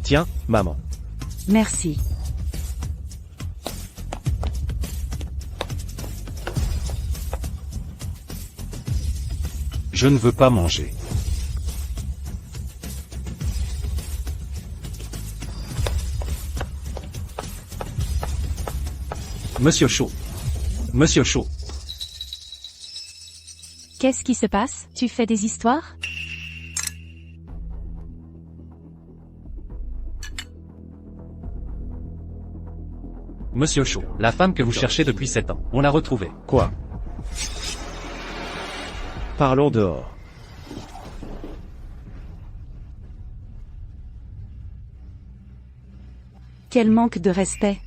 Tiens, maman. Merci. Je ne veux pas manger. Monsieur Chaud. Monsieur Chaud. Qu'est-ce qui se passe? Tu fais des histoires? Monsieur Chaud, la femme que vous cherchez depuis 7 ans, on l'a retrouvée. Quoi? Parlons dehors. Quel manque de respect.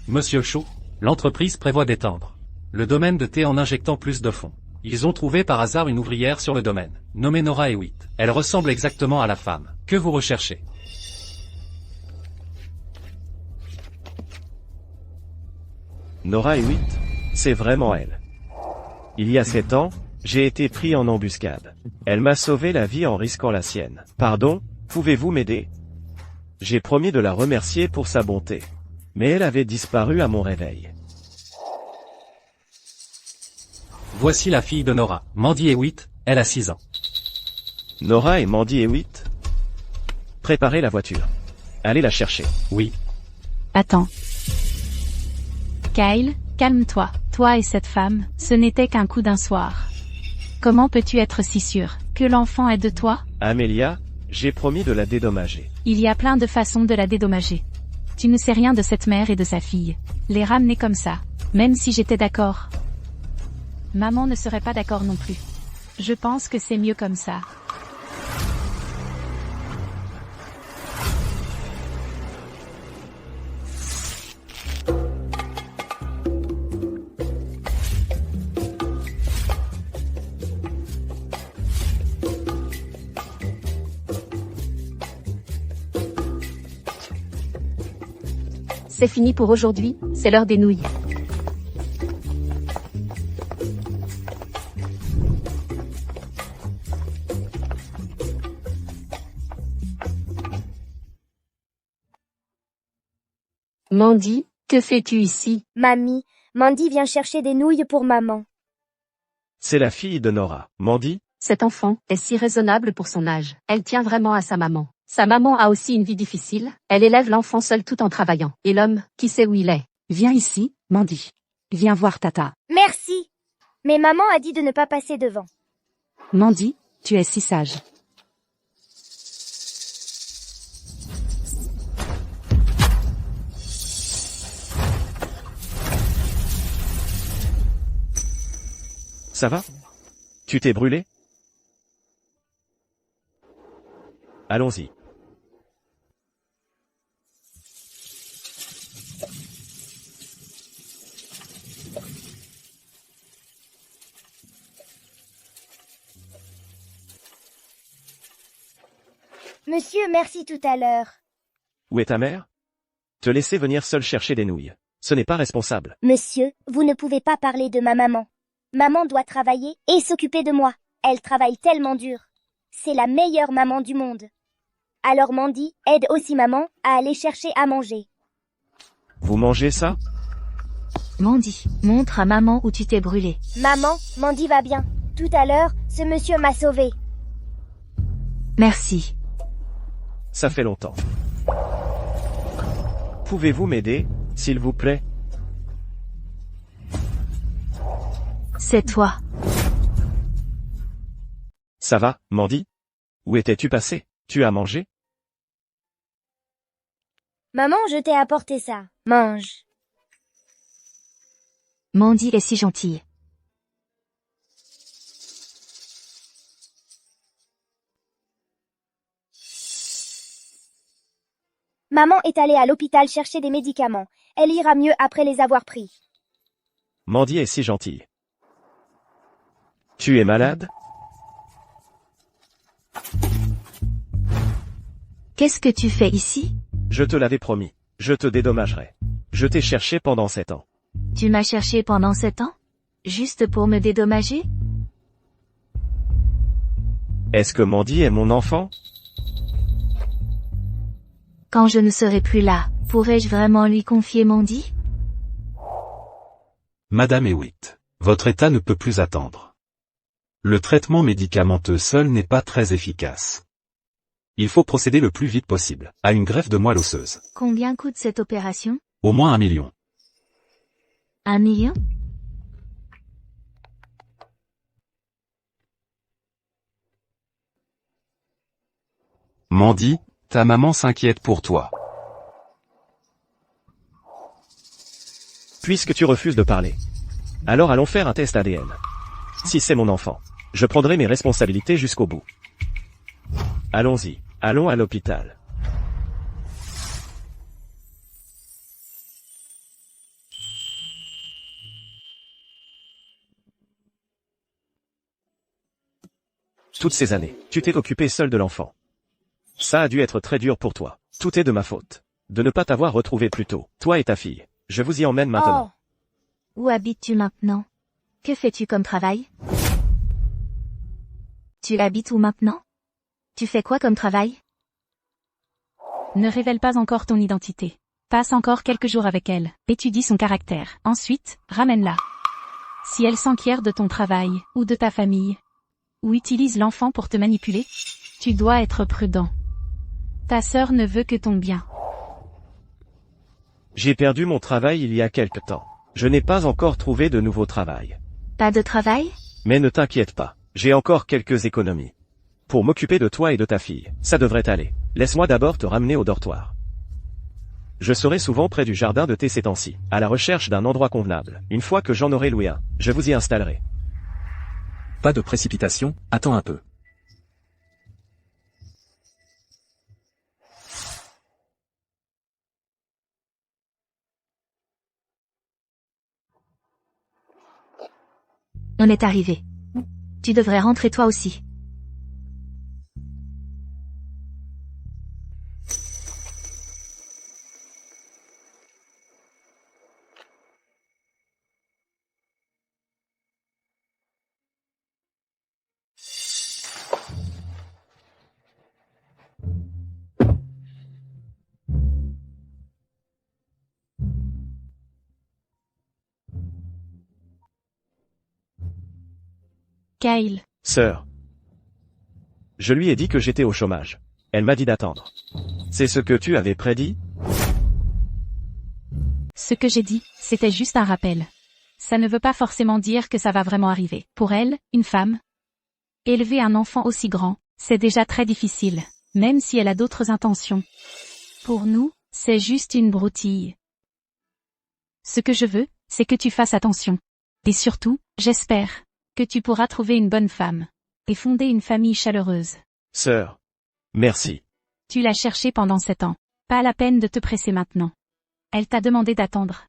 Monsieur Chaud, l'entreprise prévoit d'étendre le domaine de thé en injectant plus de fonds. Ils ont trouvé par hasard une ouvrière sur le domaine, nommée Nora Hewitt. Elle ressemble exactement à la femme que vous recherchez. Nora Hewitt, c'est vraiment elle. Il y a 7 ans, j'ai été pris en embuscade. Elle m'a sauvé la vie en risquant la sienne. Pardon, pouvez-vous m'aider? J'ai promis de la remercier pour sa bonté. Mais elle avait disparu à mon réveil. Voici la fille de Nora, Mandy Hewitt, elle a 6 ans. Nora et Mandy Hewitt? Préparez la voiture. Allez la chercher. Oui. Attends. Kyle, calme-toi. Toi et cette femme, ce n'était qu'un coup d'un soir. Comment peux-tu être si sûr que l'enfant est de toi? Amelia, j'ai promis de la dédommager. Il y a plein de façons de la dédommager. Tu ne sais rien de cette mère et de sa fille. Les ramener comme ça, même si j'étais d'accord. Maman ne serait pas d'accord non plus. Je pense que c'est mieux comme ça. C'est fini pour aujourd'hui, c'est l'heure des nouilles. Mandy, que fais-tu ici? Mamie, Mandy vient chercher des nouilles pour maman. C'est la fille de Nora. Mandy? Cet enfant est si raisonnable pour son âge. Elle tient vraiment à sa maman. Sa maman a aussi une vie difficile. Elle élève l'enfant seule tout en travaillant. Et l'homme, qui sait où il est? Viens ici, Mandy. Viens voir Tata. Merci. Mais maman a dit de ne pas passer devant. Mandy, tu es si sage. Ça va? Tu t'es brûlé? Allons-y. Monsieur, merci tout à l'heure. Où est ta mère? Te laisser venir seule chercher des nouilles. Ce n'est pas responsable. Monsieur, vous ne pouvez pas parler de ma maman. Maman doit travailler et s'occuper de moi. Elle travaille tellement dur. C'est la meilleure maman du monde. Alors Mandy, aide aussi maman à aller chercher à manger. Vous mangez ça? Mandy, montre à maman où tu t'es brûlé. Maman, Mandy va bien. Tout à l'heure, ce monsieur m'a sauvée. Merci. Ça fait longtemps. Pouvez-vous m'aider, s'il vous plaît? C'est toi. Ça va, Mandy? Où étais-tu passé? Tu as mangé? Maman, je t'ai apporté ça. Mange. Mandy est si gentille. Maman est allée à l'hôpital chercher des médicaments. Elle ira mieux après les avoir pris. Mandy est si gentille. Tu es malade? Qu'est-ce que tu fais ici? Je te l'avais promis. Je te dédommagerai. Je t'ai cherché pendant 7 ans. Tu m'as cherché pendant 7 ans? Juste pour me dédommager? Est-ce que Mandy est mon enfant? Quand je ne serai plus là, pourrais-je vraiment lui confier Mandy? Madame Hewitt, votre état ne peut plus attendre. Le traitement médicamenteux seul n'est pas très efficace. Il faut procéder le plus vite possible à une greffe de moelle osseuse. Combien coûte cette opération? Au moins 1 million. 1 million? Mandy, ta maman s'inquiète pour toi. Puisque tu refuses de parler, alors allons faire un test ADN. Si c'est mon enfant, je prendrai mes responsabilités jusqu'au bout. Allons-y, allons à l'hôpital. Toutes ces années, tu t'es occupé seul de l'enfant. Ça a dû être très dur pour toi. Tout est de ma faute. De ne pas t'avoir retrouvé plus tôt, toi et ta fille. Je vous y emmène maintenant. Où habites-tu maintenant? Que fais-tu comme travail? Tu habites où maintenant? Tu fais quoi comme travail? Ne révèle pas encore ton identité. Passe encore quelques jours avec elle. Étudie son caractère. Ensuite, ramène-la. Si elle s'enquiert de ton travail, ou de ta famille, ou utilise l'enfant pour te manipuler, tu dois être prudent. Ta sœur ne veut que ton bien. J'ai perdu mon travail il y a quelque temps. Je n'ai pas encore trouvé de nouveau travail. Pas de travail? Mais ne t'inquiète pas, j'ai encore quelques économies. Pour m'occuper de toi et de ta fille, ça devrait aller. Laisse-moi d'abord te ramener au dortoir. Je serai souvent près du jardin de thé ces temps-ci, à la recherche d'un endroit convenable. Une fois que j'en aurai loué un, je vous y installerai. Pas de précipitation, attends un peu. On est arrivé. Tu devrais rentrer toi aussi. Kyle. Sœur. Je lui ai dit que j'étais au chômage. Elle m'a dit d'attendre. C'est ce que tu avais prédit? Ce que j'ai dit, c'était juste un rappel. Ça ne veut pas forcément dire que ça va vraiment arriver. Pour elle, une femme, élever un enfant aussi grand, c'est déjà très difficile, même si elle a d'autres intentions. Pour nous, c'est juste une broutille. Ce que je veux, c'est que tu fasses attention. Et surtout, j'espère que tu pourras trouver une bonne femme et fonder une famille chaleureuse. Sœur. Merci. Tu l'as cherchée pendant 7 ans. Pas la peine de te presser maintenant. Elle t'a demandé d'attendre.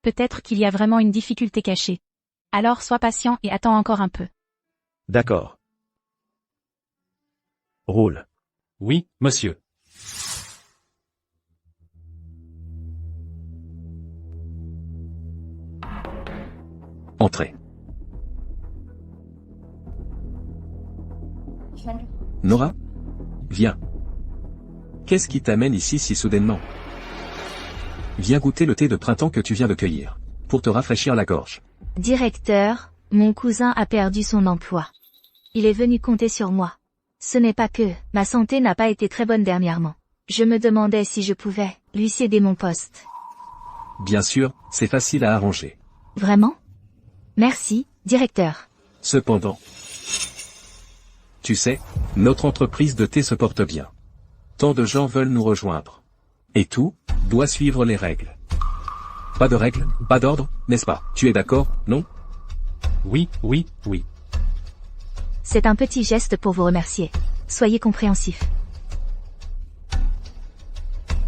Peut-être qu'il y a vraiment une difficulté cachée. Alors sois patient et attends encore un peu. D'accord. Roule. Oui, monsieur. Entrez. Nora? Viens. Qu'est-ce qui t'amène ici si soudainement? Viens goûter le thé de printemps que tu viens de cueillir, pour te rafraîchir la gorge. Directeur, mon cousin a perdu son emploi. Il est venu compter sur moi. Ce n'est pas que ma santé n'a pas été très bonne dernièrement. Je me demandais si je pouvais lui céder mon poste. Bien sûr, c'est facile à arranger. Vraiment? Merci, directeur. Cependant, tu sais, notre entreprise de thé se porte bien. Tant de gens veulent nous rejoindre. Et tout doit suivre les règles. Pas de règles, pas d'ordre, n'est-ce pas? Tu es d'accord, non? Oui, oui, oui. C'est un petit geste pour vous remercier. Soyez compréhensifs.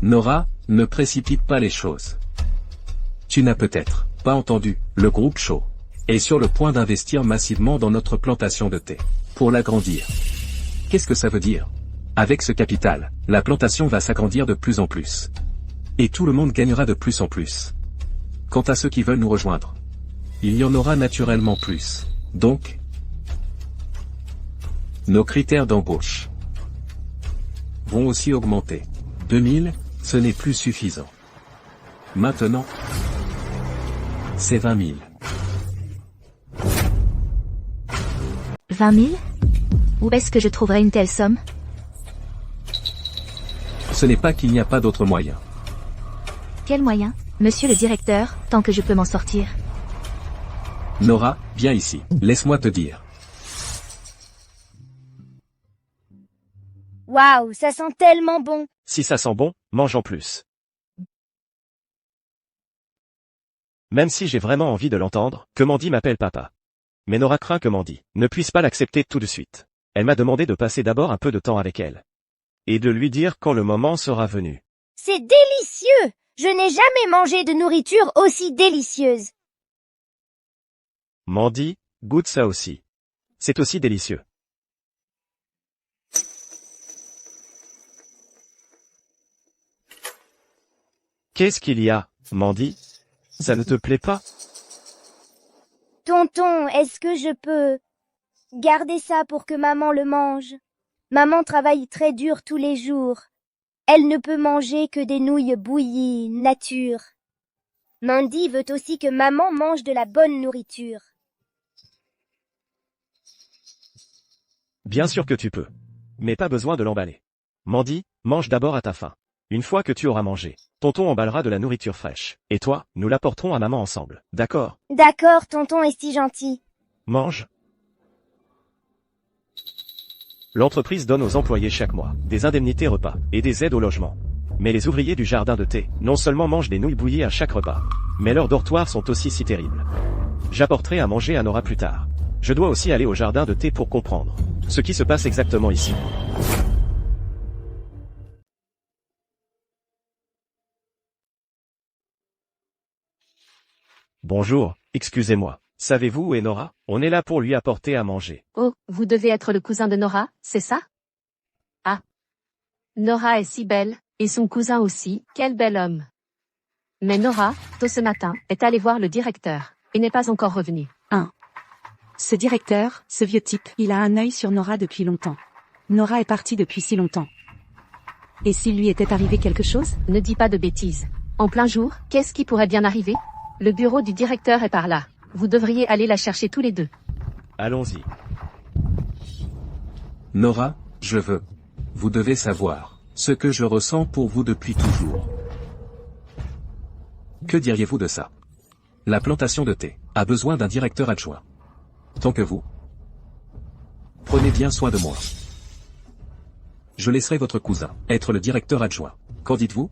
Nora, ne précipite pas les choses. Tu n'as peut-être pas entendu, le groupe Shaw est sur le point d'investir massivement dans notre plantation de thé, pour l'agrandir. Qu'est-ce que ça veut dire? Avec ce capital, la plantation va s'agrandir de plus en plus. Et tout le monde gagnera de plus en plus. Quant à ceux qui veulent nous rejoindre, il y en aura naturellement plus. Donc, nos critères d'embauche vont aussi augmenter. 2000, Ce n'est plus suffisant. Maintenant, c'est 20 000. 20 000? Où est-ce que je trouverai une telle somme? Ce n'est pas qu'il n'y a pas d'autre moyen. Quel moyen? Monsieur le directeur, tant que je peux m'en sortir. Nora, viens ici. Laisse-moi te dire. Waouh, ça sent tellement bon. Si ça sent bon, mange en plus. Même si j'ai vraiment envie de l'entendre, que Mandy m'appelle papa. Mais Nora craint que Mandy ne puisse pas l'accepter tout de suite. Elle m'a demandé de passer d'abord un peu de temps avec elle. Et de lui dire quand le moment sera venu. C'est délicieux. Je n'ai jamais mangé de nourriture aussi délicieuse. Mandy, goûte ça aussi. C'est aussi délicieux. Qu'est-ce qu'il y a, Mandy? Ça ne te plaît pas? Tonton, est-ce que je peux garder ça pour que maman le mange? Maman travaille très dur tous les jours. Elle ne peut manger que des nouilles bouillies, nature. Mandy veut aussi que maman mange de la bonne nourriture. Bien sûr que tu peux. Mais pas besoin de l'emballer. Mandy, mange d'abord à ta faim. Une fois que tu auras mangé, tonton emballera de la nourriture fraîche. Et toi, nous l'apporterons à maman ensemble. D'accord? D'accord, tonton est si gentil. Mange. L'entreprise donne aux employés chaque mois des indemnités repas et des aides au logement. Mais les ouvriers du jardin de thé non seulement mangent des nouilles bouillies à chaque repas, mais leurs dortoirs sont aussi si terribles. J'apporterai à manger à Nora plus tard. Je dois aussi aller au jardin de thé pour comprendre ce qui se passe exactement ici. Bonjour, excusez-moi. Savez-vous où est Nora? On est là pour lui apporter à manger. Oh, vous devez être le cousin de Nora, c'est ça? Ah. Nora est si belle, et son cousin aussi, quel bel homme. Mais Nora, tôt ce matin, est allée voir le directeur, et n'est pas encore revenue. Ce directeur, ce vieux type, il a un œil sur Nora depuis longtemps. Nora est partie depuis si longtemps. Et s'il lui était arrivé quelque chose? Ne dis pas de bêtises. En plein jour, qu'est-ce qui pourrait bien arriver? Le bureau du directeur est par là. Vous devriez aller la chercher tous les deux. Allons-y. Nora, je veux. Vous devez savoir ce que je ressens pour vous depuis toujours. Que diriez-vous de ça? La plantation de thé a besoin d'un directeur adjoint. Tant que vous. Prenez bien soin de moi. Je laisserai votre cousin être le directeur adjoint. Qu'en dites-vous?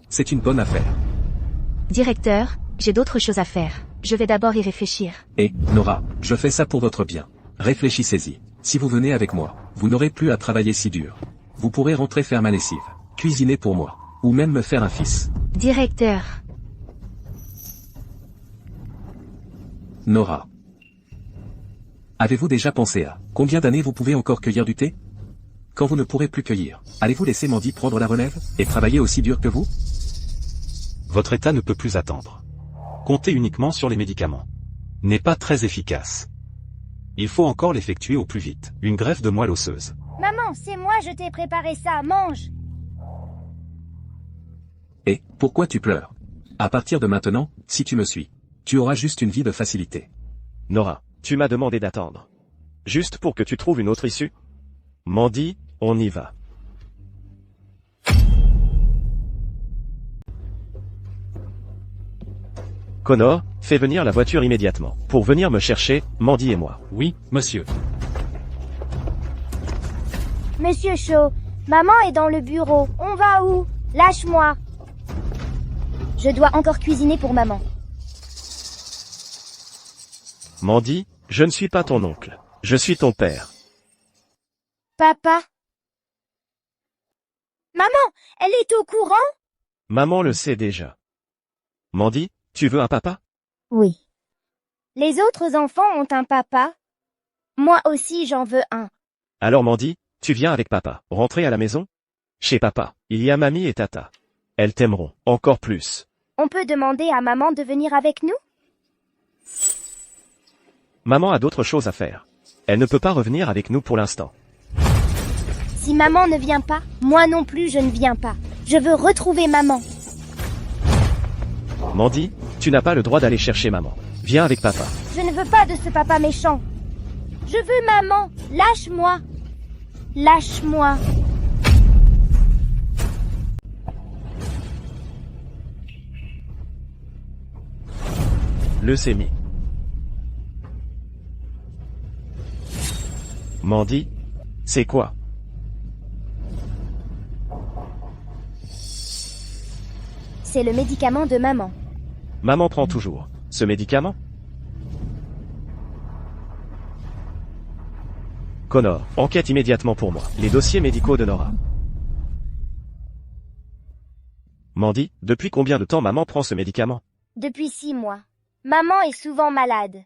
C'est une bonne affaire. Directeur, j'ai d'autres choses à faire. Je vais d'abord y réfléchir. Et, Nora, je fais ça pour votre bien. Réfléchissez-y. Si vous venez avec moi, vous n'aurez plus à travailler si dur. Vous pourrez rentrer faire ma lessive, cuisiner pour moi, ou même me faire un fils. Directeur. Nora. Avez-vous déjà pensé à combien d'années vous pouvez encore cueillir du thé? Quand vous ne pourrez plus cueillir, allez-vous laisser Mandy prendre la relève, et travailler aussi dur que vous? Votre état ne peut plus attendre. Comptez uniquement sur les médicaments. N'est pas très efficace. Il faut encore l'effectuer au plus vite. Une greffe de moelle osseuse. Maman, c'est moi, je t'ai préparé ça, mange. Et, pourquoi tu pleures? À partir de maintenant, si tu me suis, tu auras juste une vie de facilité. Nora, tu m'as demandé d'attendre. Juste pour que tu trouves une autre issue? Mandy, on y va. Connor, fais venir la voiture immédiatement. Pour venir me chercher, Mandy et moi. Oui, monsieur. Monsieur Shaw, maman est dans le bureau. On va où? Lâche-moi. Je dois encore cuisiner pour maman. Mandy, je ne suis pas ton oncle. Je suis ton père. Papa? Maman, elle est au courant? Maman le sait déjà. Mandy, tu veux un papa? Oui. Les autres enfants ont un papa. Moi aussi j'en veux un. Alors Mandy, tu viens avec papa. Rentrer à la maison? Chez papa, il y a mamie et tata. Elles t'aimeront, encore plus. On peut demander à maman de venir avec nous? Maman a d'autres choses à faire. Elle ne peut pas revenir avec nous pour l'instant. Si maman ne vient pas, moi non plus je ne viens pas. Je veux retrouver maman. Mandy, tu n'as pas le droit d'aller chercher maman. Viens avec papa. Je ne veux pas de ce papa méchant. Je veux maman. Lâche-moi. Lâche-moi. Leucémie. Mandy, c'est quoi? C'est le médicament de maman. Maman prend toujours ce médicament? Connor, enquête immédiatement pour moi. Les dossiers médicaux de Nora. Mandy, depuis combien de temps maman prend ce médicament? Depuis 6 mois. Maman est souvent malade.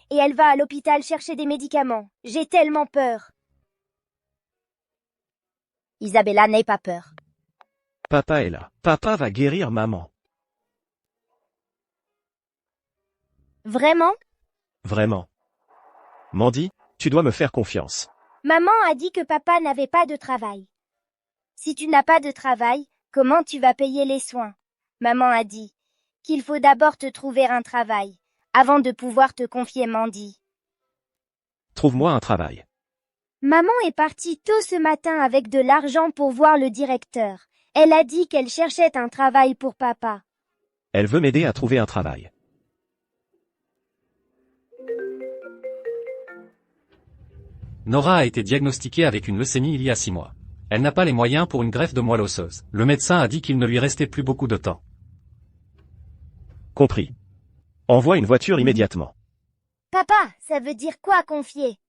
Et elle va à l'hôpital chercher des médicaments. J'ai tellement peur. Isabella, n'aie pas peur. Papa est là. Papa va guérir maman. Vraiment? Vraiment. Mandy, tu dois me faire confiance. Maman a dit que papa n'avait pas de travail. Si tu n'as pas de travail, comment tu vas payer les soins? Maman a dit qu'il faut d'abord te trouver un travail, avant de pouvoir te confier Mandy. Trouve-moi un travail. Maman est partie tôt ce matin avec de l'argent pour voir le directeur. Elle a dit qu'elle cherchait un travail pour papa. Elle veut m'aider à trouver un travail. Nora a été diagnostiquée avec une leucémie il y a 6 mois. Elle n'a pas les moyens pour une greffe de moelle osseuse. Le médecin a dit qu'il ne lui restait plus beaucoup de temps. Compris. Envoie une voiture immédiatement. Papa, ça veut dire quoi confier?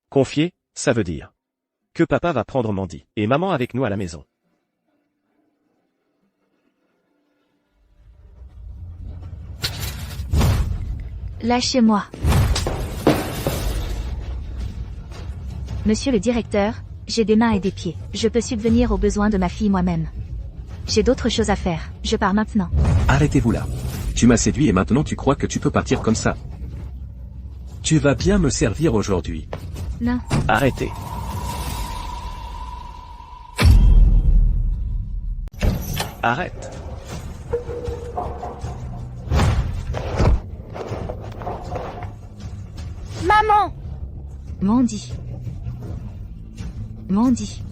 Confier, ça veut dire que papa va prendre Mandy et maman avec nous à la maison. Lâchez-moi. Monsieur le directeur, j'ai des mains et des pieds. Je peux subvenir aux besoins de ma fille moi-même. J'ai d'autres choses à faire. Je pars maintenant. Arrêtez-vous là. Tu m'as séduit et maintenant tu crois que tu peux partir comme ça. Tu vas bien me servir aujourd'hui. Non. Arrêtez. Arrête. Maman! Mandy. Mandy.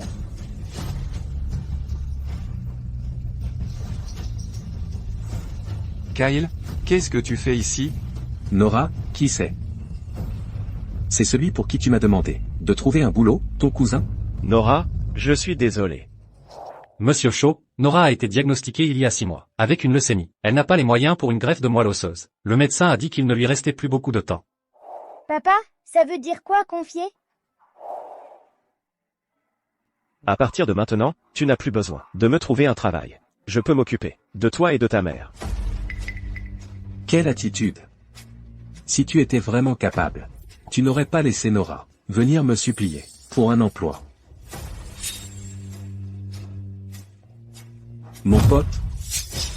Kyle, qu'est-ce que tu fais ici? Nora, qui c'est? C'est celui pour qui tu m'as demandé de trouver un boulot, ton cousin? Nora, je suis désolé. Monsieur Shaw, Nora a été diagnostiquée il y a 6 mois, avec une leucémie. Elle n'a pas les moyens pour une greffe de moelle osseuse. Le médecin a dit qu'il ne lui restait plus beaucoup de temps. Papa, ça veut dire quoi confier? À partir de maintenant, tu n'as plus besoin de me trouver un travail. Je peux m'occuper de toi et de ta mère. Quelle attitude! Si tu étais vraiment capable, tu n'aurais pas laissé Nora venir me supplier pour un emploi. Mon pote,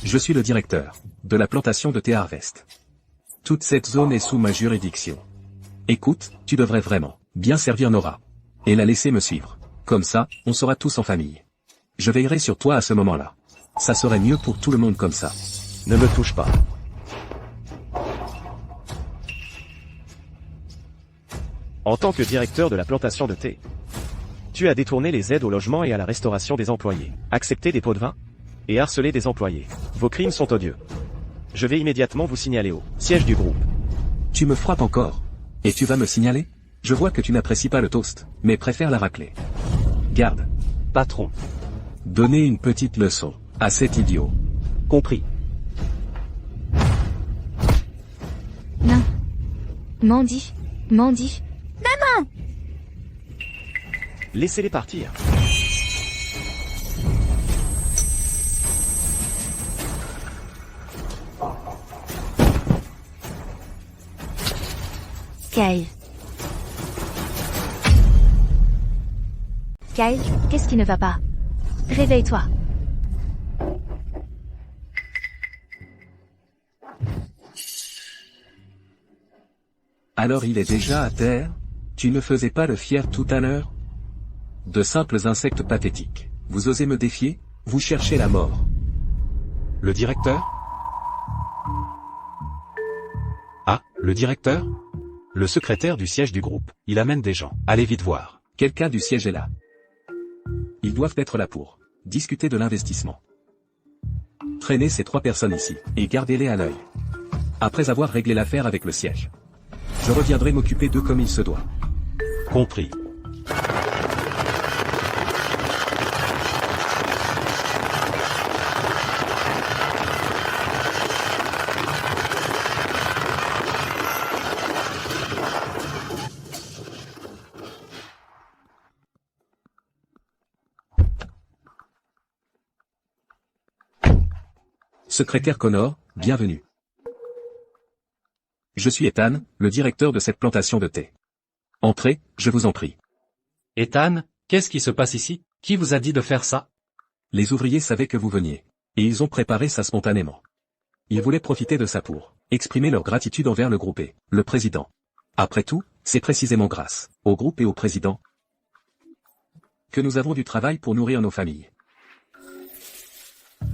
je suis le directeur de la plantation de thé Harvest. Toute cette zone est sous ma juridiction. Écoute, tu devrais vraiment bien servir Nora et la laisser me suivre. Comme ça, on sera tous en famille. Je veillerai sur toi à ce moment-là. Ça serait mieux pour tout le monde comme ça. Ne me touche pas. En tant que directeur de la plantation de thé, tu as détourné les aides au logement et à la restauration des employés, accepté des pots de vin et harcelé des employés. Vos crimes sont odieux. Je vais immédiatement vous signaler au siège du groupe. Tu me frappes encore. Et tu vas me signaler? Je vois que tu n'apprécies pas le toast, mais préfères la raclée. Garde. Patron. Donnez une petite leçon à cet idiot. Compris. Non. Mandy. Mandy. Laissez-les partir. Kyle. Kyle, qu'est-ce qui ne va pas? Réveille-toi. Alors il est déjà à terre? Tu ne faisais pas le fier tout à l'heure? De simples insectes pathétiques. Vous osez me défier? Vous cherchez la mort. Le directeur? Ah, le directeur? Le secrétaire du siège du groupe. Il amène des gens. Allez vite voir. Quelqu'un du siège est là. Ils doivent être là pour discuter de l'investissement. Traînez ces 3 personnes ici, et gardez-les à l'œil. Après avoir réglé l'affaire avec le siège, je reviendrai m'occuper d'eux comme il se doit. Compris. Secrétaire Connor, bienvenue. Je suis Ethan, le directeur de cette plantation de thé. Entrez, je vous en prie. Ethan, qu'est-ce qui se passe ici? Qui vous a dit de faire ça? Les ouvriers savaient que vous veniez, et ils ont préparé ça spontanément. Ils voulaient profiter de ça pour exprimer leur gratitude envers le groupe et le président. Après tout, c'est précisément grâce au groupe et au président que nous avons du travail pour nourrir nos familles.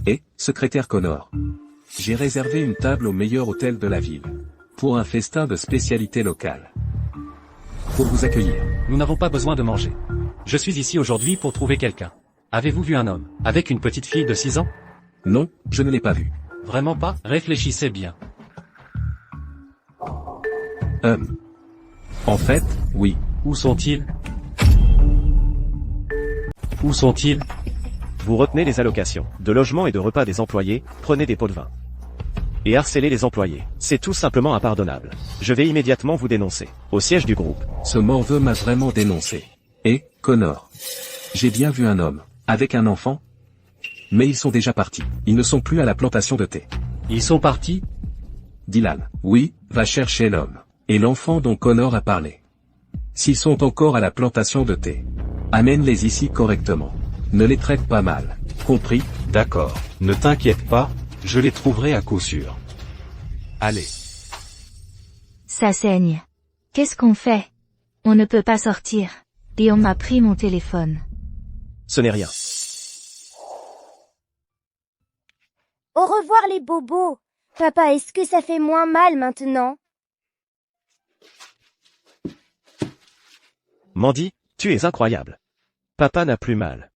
Et, secrétaire Connor, j'ai réservé une table au meilleur hôtel de la ville, pour un festin de spécialités locales. Pour vous accueillir. Nous n'avons pas besoin de manger. Je suis ici aujourd'hui pour trouver quelqu'un. Avez-vous vu un homme, avec une petite fille de 6 ans? Non, je ne l'ai pas vu. Vraiment pas? Réfléchissez bien. En fait, oui. Où sont-ils? Où sont-ils? Vous retenez les allocations de logement et de repas des employés, prenez des pots de vin. Et harcelez les employés. C'est tout simplement impardonnable. Je vais immédiatement vous dénoncer. Au siège du groupe. Ce morveux m'a vraiment dénoncé. Et, Connor, j'ai bien vu un homme, avec un enfant. Mais ils sont déjà partis. Ils ne sont plus à la plantation de thé. Ils sont partis? Dylan, oui, va chercher l'homme. Et l'enfant dont Connor a parlé. S'ils sont encore à la plantation de thé, amène-les ici correctement. Ne les traite pas mal. Compris? D'accord. Ne t'inquiète pas, je les trouverai à coup sûr. Allez. Ça saigne. Qu'est-ce qu'on fait? On ne peut pas sortir. Et on m'a pris mon téléphone. Ce n'est rien. Au revoir les bobos. Papa, est-ce que ça fait moins mal maintenant? Mandy, tu es incroyable. Papa n'a plus mal.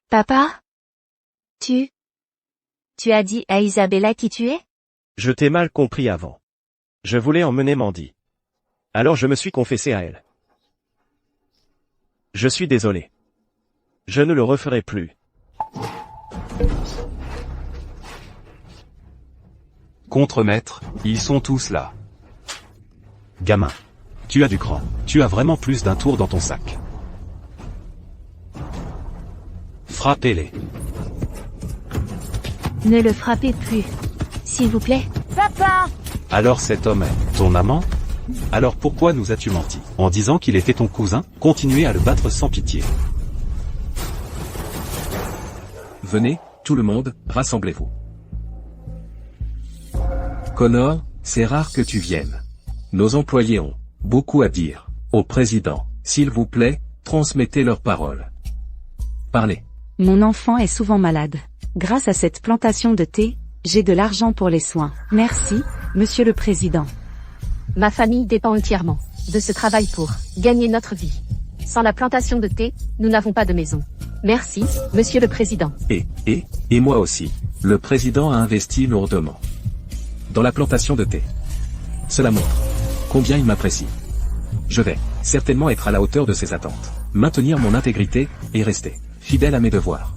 Papa? Tu as dit à Isabella qui tu es? Je t'ai mal compris avant. Je voulais emmener Mandy. Alors je me suis confessé à elle. Je suis désolé. Je ne le referai plus. Contremaître, ils sont tous là. Gamin. Tu as du cran. Tu as vraiment plus d'un tour dans ton sac. Frappez-les. Ne le frappez plus. S'il vous plaît. Papa! Alors cet homme est ton amant? Alors pourquoi nous as-tu menti? En disant qu'il était ton cousin, continuez à le battre sans pitié. Venez, tout le monde, rassemblez-vous. Connor, c'est rare que tu viennes. Nos employés ont beaucoup à dire au président. S'il vous plaît, transmettez leurs paroles. Parlez. Mon enfant est souvent malade. Grâce à cette plantation de thé, j'ai de l'argent pour les soins. Merci, Monsieur le Président. Ma famille dépend entièrement de ce travail pour gagner notre vie. Sans la plantation de thé, nous n'avons pas de maison. Merci, Monsieur le Président. Et moi aussi. Le président a investi lourdement dans la plantation de thé. Cela montre combien il m'apprécie. Je vais certainement être à la hauteur de ses attentes, maintenir mon intégrité, et rester fidèle à mes devoirs.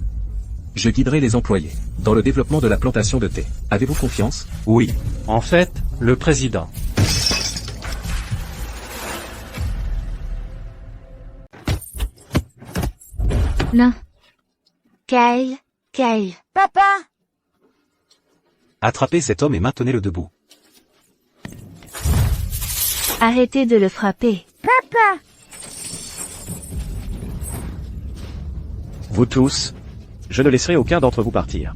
Je guiderai les employés dans le développement de la plantation de thé. Avez-vous confiance? Oui. En fait, le président. Non. Kyle. Papa! Attrapez cet homme et maintenez-le debout. Arrêtez de le frapper. Papa! Vous tous, je ne laisserai aucun d'entre vous partir.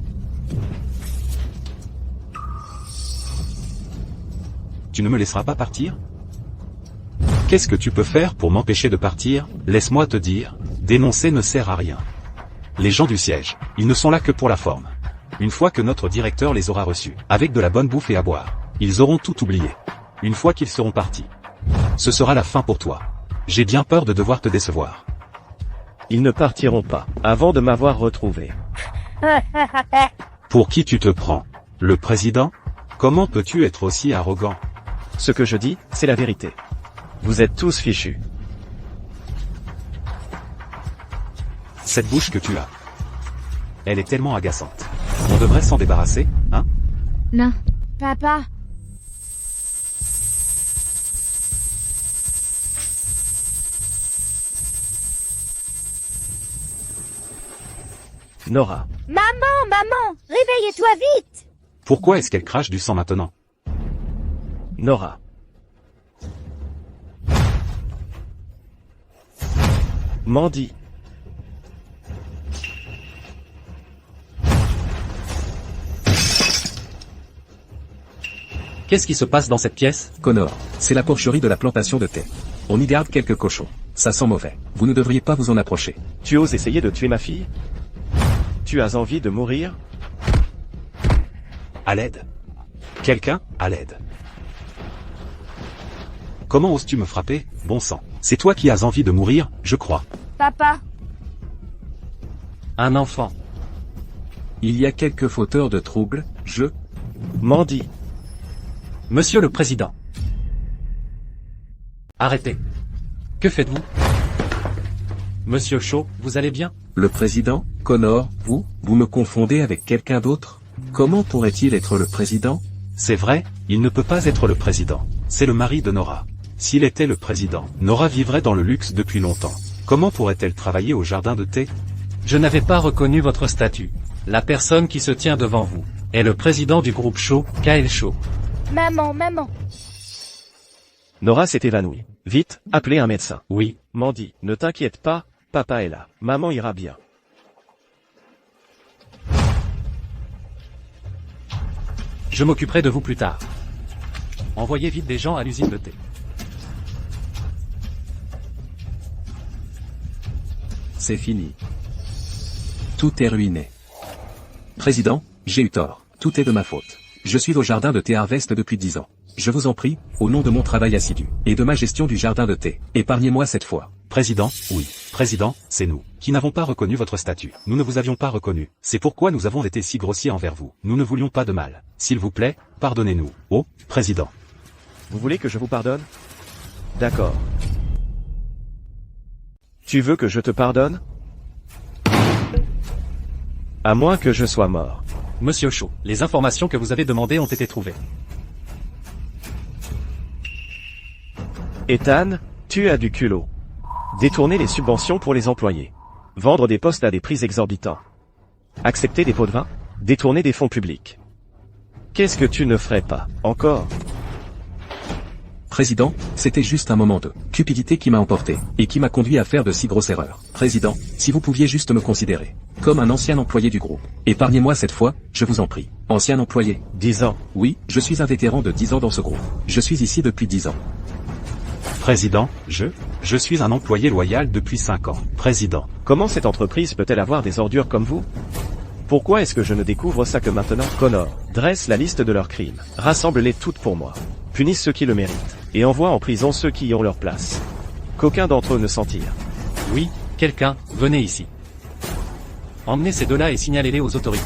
Tu ne me laisseras pas partir? Qu'est-ce que tu peux faire pour m'empêcher de partir? Laisse-moi te dire, Dénoncer ne sert à rien. Les gens du siège, ils ne sont là que pour la forme. Une fois que notre directeur les aura reçus, avec de la bonne bouffe et à boire, ils auront tout oublié. Une fois qu'ils seront partis, ce sera la fin pour toi. J'ai bien peur de devoir te décevoir. Ils ne partiront pas, avant de m'avoir retrouvé. Pour qui tu te prends? Le président? Comment peux-tu être aussi arrogant? Ce que je dis, c'est la vérité. Vous êtes tous fichus. Cette bouche que tu as, elle est tellement agaçante. On devrait s'en débarrasser, hein? Non. Papa. Nora. Maman, réveille-toi vite. Pourquoi est-ce qu'elle crache du sang maintenant? Nora. Mandy. Qu'est-ce qui se passe dans cette pièce? Connor, c'est la porcherie de la plantation de thé. On y garde quelques cochons. Ça sent mauvais. Vous ne devriez pas vous en approcher. Tu oses essayer de tuer ma fille? Tu as envie de mourir? À l'aide. Quelqu'un, à l'aide. Comment oses-tu me frapper, bon sang? C'est toi qui as envie de mourir, je crois. Papa. Un enfant. Il y a quelques fauteurs de troubles, Mandy. Monsieur le Président. Arrêtez. Que faites-vous? Monsieur Shaw, vous allez bien? Le président, Connor, vous me confondez avec quelqu'un d'autre? Comment pourrait-il être le président? C'est vrai, il ne peut pas être le président. C'est le mari de Nora. S'il était le président, Nora vivrait dans le luxe depuis longtemps. Comment pourrait-elle travailler au jardin de thé? Je n'avais pas reconnu votre statut. La personne qui se tient devant vous est le président du groupe Shaw, Kyle Shaw. Maman. Nora s'est évanouie. Vite, appelez un médecin. Oui. Mandy, ne t'inquiète pas, papa est là. Maman ira bien. Je m'occuperai de vous plus tard. Envoyez vite des gens à l'usine de thé. C'est fini. Tout est ruiné. Président, j'ai eu tort. Tout est de ma faute. Je suis au jardin de thé Harvest depuis 10 ans. Je vous en prie, au nom de mon travail assidu, et de ma gestion du jardin de thé, épargnez-moi cette fois. Président, oui. Président, c'est nous, qui n'avons pas reconnu votre statut. Nous ne vous avions pas reconnu. C'est pourquoi nous avons été si grossiers envers vous. Nous ne voulions pas de mal. S'il vous plaît, pardonnez-nous. Oh, Président. Vous voulez que je vous pardonne? D'accord. Tu veux que je te pardonne? À moins que je sois mort. Monsieur Shaw, les informations que vous avez demandées ont été trouvées. Ethan, tu as du culot. Détourner les subventions pour les employés. Vendre des postes à des prix exorbitants. Accepter des pots de vin. Détourner des fonds publics. Qu'est-ce que tu ne ferais pas, encore? Président, c'était juste un moment de cupidité qui m'a emporté, et qui m'a conduit à faire de si grosses erreurs. Président, si vous pouviez juste me considérer comme un ancien employé du groupe. Épargnez-moi cette fois, je vous en prie. Ancien employé. 10 ans. Oui, je suis un vétéran de 10 ans dans ce groupe. Je suis ici depuis 10 ans. Président, je suis un employé loyal depuis 5 ans. Président. Comment cette entreprise peut-elle avoir des ordures comme vous? Pourquoi est-ce que je ne découvre ça que maintenant? Connor, dresse la liste de leurs crimes. Rassemble-les toutes pour moi. Punisse ceux qui le méritent. Et envoie en prison ceux qui y ont leur place. Qu'aucun d'entre eux ne s'en tire. Oui, quelqu'un, venez ici. Emmenez ces deux-là et signalez-les aux autorités.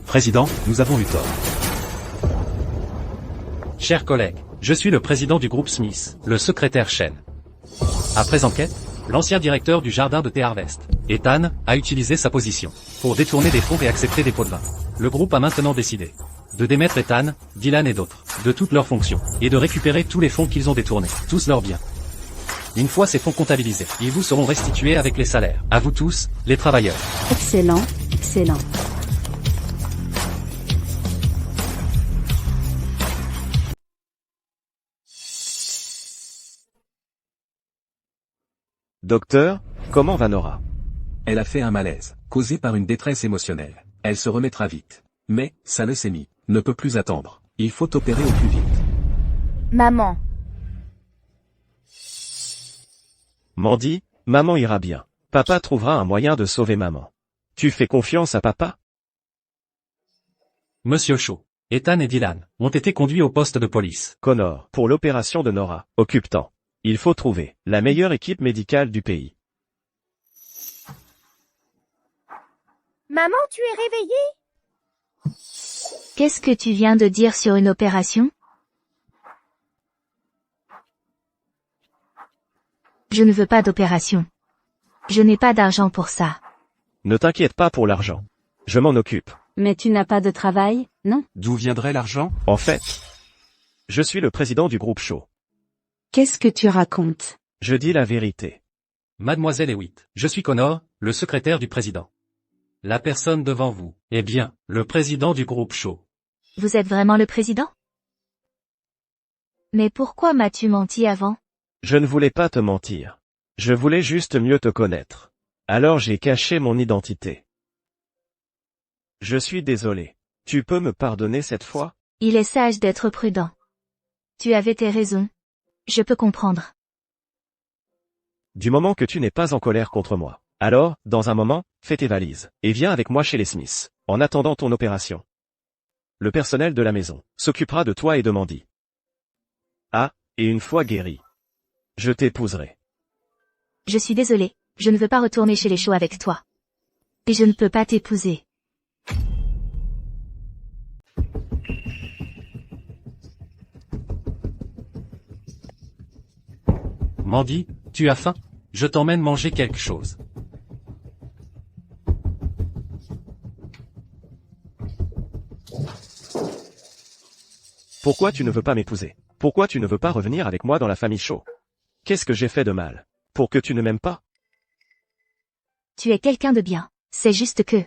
Président, nous avons eu tort. Chers collègues, je suis le président du groupe Smith, le secrétaire Shen. Après enquête, l'ancien directeur du jardin de thé Harvest, Ethan, a utilisé sa position pour détourner des fonds et accepter des pots de vin. Le groupe a maintenant décidé de démettre Ethan, Dylan et d'autres de toutes leurs fonctions et de récupérer tous les fonds qu'ils ont détournés, tous leurs biens. Une fois ces fonds comptabilisés, ils vous seront restitués avec les salaires. À vous tous, les travailleurs. Excellent, excellent. Docteur, comment va Nora? Elle a fait un malaise, causé par une détresse émotionnelle. Elle se remettra vite. Mais, sa leucémie ne peut plus attendre. Il faut opérer au plus vite. Maman. Mandy, Maman ira bien. Papa trouvera un moyen de sauver maman. Tu fais confiance à papa? Monsieur Shaw, Ethan et Dylan ont été conduits au poste de police. Connor, pour l'opération de Nora, occupe-temps. Il faut trouver la meilleure équipe médicale du pays. Maman, tu es réveillée? Qu'est-ce que tu viens de dire sur une opération? Je ne veux pas d'opération. Je n'ai pas d'argent pour ça. Ne t'inquiète pas pour l'argent. Je m'en occupe. Mais tu n'as pas de travail, non? D'où viendrait l'argent? En fait, je suis le président du groupe Shaw. Qu'est-ce que tu racontes? Je dis la vérité. Mademoiselle Hewitt, je suis Connor, le secrétaire du président. La personne devant vous est bien le président du groupe Shaw. Vous êtes vraiment le président? Mais pourquoi m'as-tu menti avant? Je ne voulais pas te mentir. Je voulais juste mieux te connaître. Alors j'ai caché mon identité. Je suis désolé. Tu peux me pardonner cette fois? Il est sage d'être prudent. Tu avais tes raisons. Je peux comprendre. Du moment que tu n'es pas en colère contre moi. Alors, dans un moment, fais tes valises, et viens avec moi chez les Smiths, en attendant ton opération. Le personnel de la maison s'occupera de toi et de Mandy. Ah, et une fois guéri, je t'épouserai. Je suis désolée, je ne veux pas retourner chez les Shaw avec toi. Et je ne peux pas t'épouser. Mandy, tu as faim? Je t'emmène manger quelque chose. Pourquoi tu ne veux pas m'épouser? Pourquoi tu ne veux pas revenir avec moi dans la famille Shaw? Qu'est-ce que j'ai fait de mal? Pour que tu ne m'aimes pas? Tu es quelqu'un de bien. C'est juste que...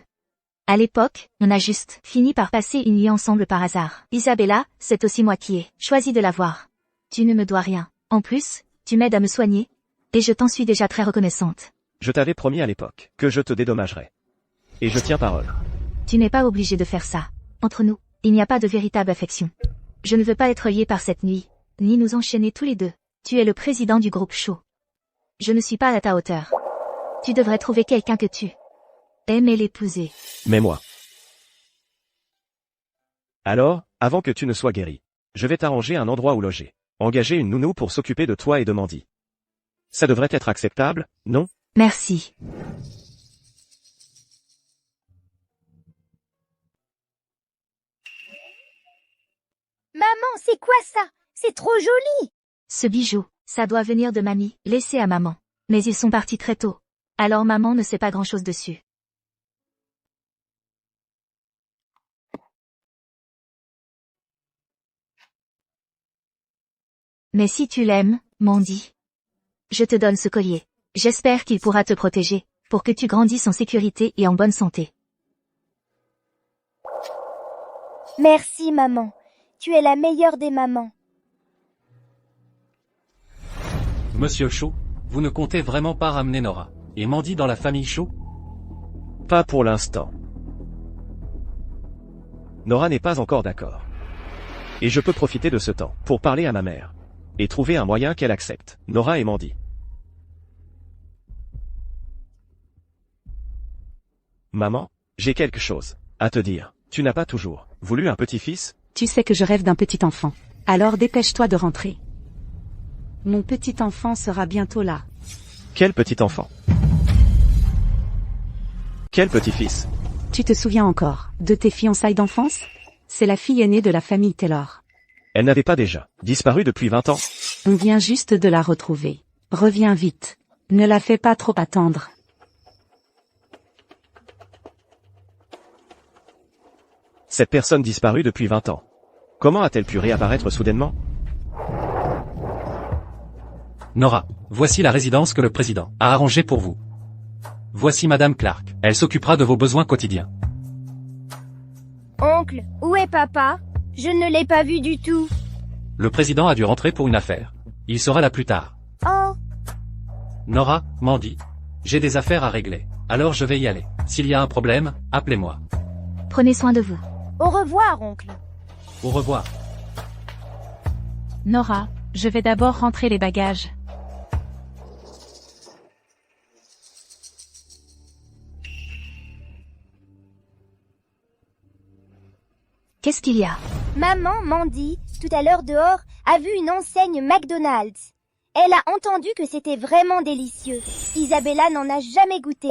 À l'époque, on a juste fini par passer une nuit ensemble par hasard. Isabella, c'est aussi moi qui ai choisi de la voir. Tu ne me dois rien. En plus, tu m'aides à me soigner. Et je t'en suis déjà très reconnaissante. Je t'avais promis à l'époque que je te dédommagerais. Et je tiens parole. Tu n'es pas obligé de faire ça. Entre nous, il n'y a pas de véritable affection. Je ne veux pas être lié par cette nuit, ni nous enchaîner tous les deux. Tu es le président du groupe Shaw. Je ne suis pas à ta hauteur. Tu devrais trouver quelqu'un que tu aimes et l'épouser. Mais moi. Alors, avant que tu ne sois guéri, je vais t'arranger un endroit où loger. Engager une nounou pour s'occuper de toi et de Mandy. Ça devrait être acceptable, non? Merci. Maman, c'est quoi ça? C'est trop joli! Ce bijou, ça doit venir de mamie, laissé à maman. Mais ils sont partis très tôt. Alors maman ne sait pas grand-chose dessus. Mais si tu l'aimes, Mandy, je te donne ce collier. J'espère qu'il pourra te protéger, pour que tu grandisses en sécurité et en bonne santé. Merci, maman. Tu es la meilleure des mamans. Monsieur Shaw, vous ne comptez vraiment pas ramener Nora et Mandy dans la famille Shaw? Pas pour l'instant. Nora n'est pas encore d'accord. Et je peux profiter de ce temps pour parler à ma mère. Et trouver un moyen qu'elle accepte, Nora et Mandy. Maman, j'ai quelque chose à te dire. Tu n'as pas toujours voulu un petit-fils? Tu sais que je rêve d'un petit enfant. Alors dépêche-toi de rentrer. Mon petit enfant sera bientôt là. Quel petit enfant? Quel petit-fils? Tu te souviens encore de tes fiançailles d'enfance? C'est la fille aînée de la famille Taylor. Elle n'avait pas déjà disparu depuis 20 ans? On vient juste de la retrouver. Reviens vite. Ne la fais pas trop attendre. Cette personne disparue depuis 20 ans. Comment a-t-elle pu réapparaître soudainement? Nora, voici la résidence que le président a arrangée pour vous. Voici Madame Clark. Elle s'occupera de vos besoins quotidiens. Oncle, où est papa? Je ne l'ai pas vu du tout. Le président a dû rentrer pour une affaire. Il sera là plus tard. Oh, Nora, Mandy, j'ai des affaires à régler. Alors je vais y aller. S'il y a un problème, appelez-moi. Prenez soin de vous. au revoir, oncle. Au revoir. Nora, je vais d'abord rentrer les bagages. Qu'est-ce qu'il y a? Maman, Mandy, tout à l'heure dehors, a vu une enseigne McDonald's. Elle a entendu que c'était vraiment délicieux. Isabella n'en a jamais goûté.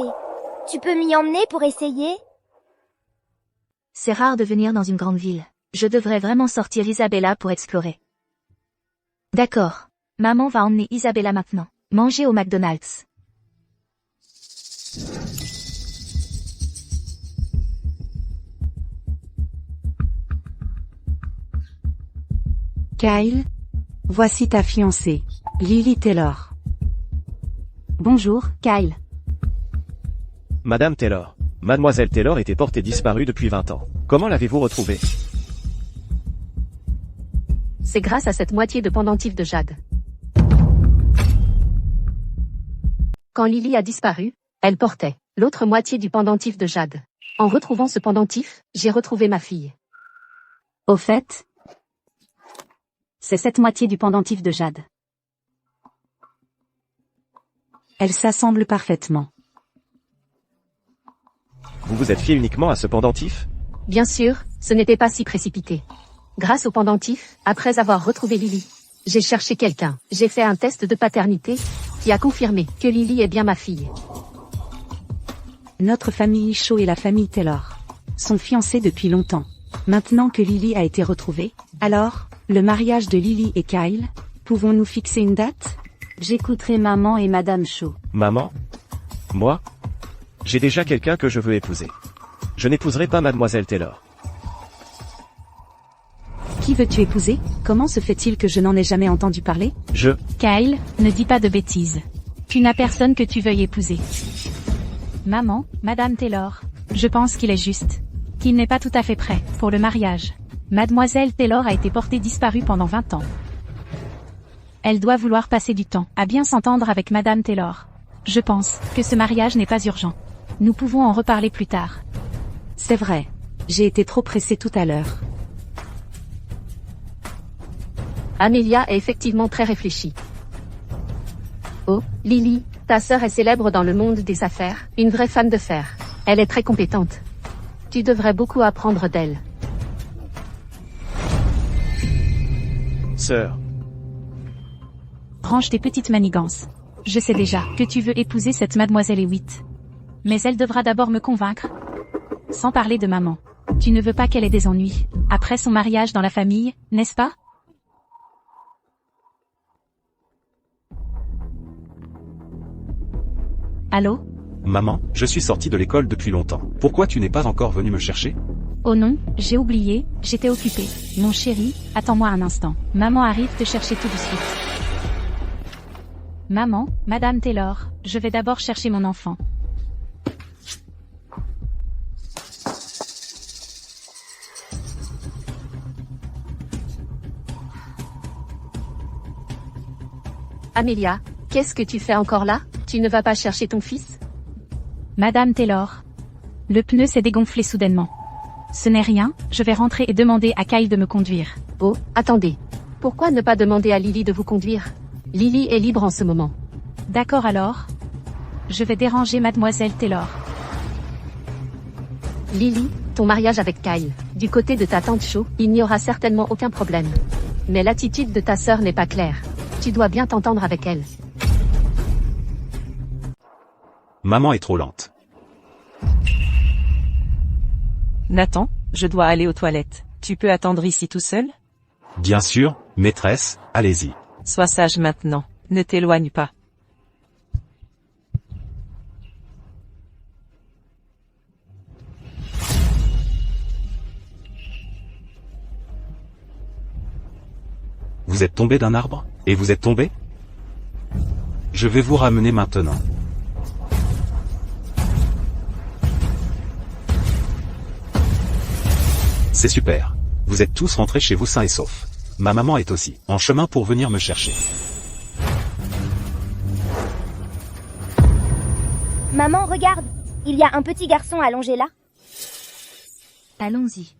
Tu peux m'y emmener pour essayer? C'est rare de venir dans une grande ville. Je devrais vraiment sortir Isabella pour explorer. D'accord. Maman va emmener Isabella maintenant. Manger au McDonald's. Kyle, voici ta fiancée, Lily Taylor. Bonjour, Kyle. Madame Taylor. Mademoiselle Taylor était portée disparue depuis 20 ans. Comment l'avez-vous retrouvée? C'est grâce à cette moitié de pendentif de jade. Quand Lily a disparu, elle portait l'autre moitié du pendentif de jade. En retrouvant ce pendentif, j'ai retrouvé ma fille. Au fait, c'est cette moitié du pendentif de jade. Elle s'assemble parfaitement. Vous vous êtes fié uniquement à ce pendentif? Bien sûr, ce n'était pas si précipité. Grâce au pendentif, après avoir retrouvé Lily, j'ai cherché quelqu'un. J'ai fait un test de paternité qui a confirmé que Lily est bien ma fille. Notre famille Shaw et la famille Taylor sont fiancés depuis longtemps. Maintenant que Lily a été retrouvée, alors, le mariage de Lily et Kyle, pouvons-nous fixer une date? J'écouterai maman et madame Shaw. Maman? Moi? J'ai déjà quelqu'un que je veux épouser. Je n'épouserai pas mademoiselle Taylor. Qui veux-tu épouser? Comment se fait-il que je n'en ai jamais entendu parler? Kyle, ne dis pas de bêtises. Tu n'as personne que tu veuilles épouser. Maman, Madame Taylor, je pense qu'il est juste. Qu'il n'est pas tout à fait prêt pour le mariage. Mademoiselle Taylor a été portée disparue pendant 20 ans. Elle doit vouloir passer du temps à bien s'entendre avec Madame Taylor. Je pense que ce mariage n'est pas urgent. Nous pouvons en reparler plus tard. C'est vrai. J'ai été trop pressée tout à l'heure. Amelia est effectivement très réfléchie. Oh, Lily, ta sœur est célèbre dans le monde des affaires, une vraie femme de fer. Elle est très compétente. Tu devrais beaucoup apprendre d'elle. Sœur. Range tes petites manigances. Je sais déjà que tu veux épouser cette mademoiselle Hewitt. Mais elle devra d'abord me convaincre. Sans parler de maman. Tu ne veux pas qu'elle ait des ennuis, après son mariage dans la famille, n'est-ce pas? Allô? Maman, je suis sorti de l'école depuis longtemps. Pourquoi tu n'es pas encore venu me chercher? Oh non, j'ai oublié, j'étais occupée. Mon chéri, attends-moi un instant. Maman arrive te chercher tout de suite. Maman, Madame Taylor, je vais d'abord chercher mon enfant. Amelia, qu'est-ce que tu fais encore là? Tu ne vas pas chercher ton fils? Madame Taylor. Le pneu s'est dégonflé soudainement. Ce n'est rien, je vais rentrer et demander à Kyle de me conduire. Oh, attendez. Pourquoi ne pas demander à Lily de vous conduire? Lily est libre en ce moment. D'accord alors. Je vais déranger Mademoiselle Taylor. Lily, ton mariage avec Kyle. Du côté de ta tante Shaw, il n'y aura certainement aucun problème. Mais l'attitude de ta sœur n'est pas claire. Tu dois bien t'entendre avec elle. Maman est trop lente. Nathan, je dois aller aux toilettes. Tu peux attendre ici tout seul? Bien sûr, maîtresse, allez-y. Sois sage maintenant. Ne t'éloigne pas. Vous êtes tombé d'un arbre? Et vous êtes tombé? Je vais vous ramener maintenant. C'est super. Vous êtes tous rentrés chez vous sains et saufs. Ma maman est aussi en chemin pour venir me chercher. Maman, regarde. Il y a un petit garçon allongé là. Allons-y.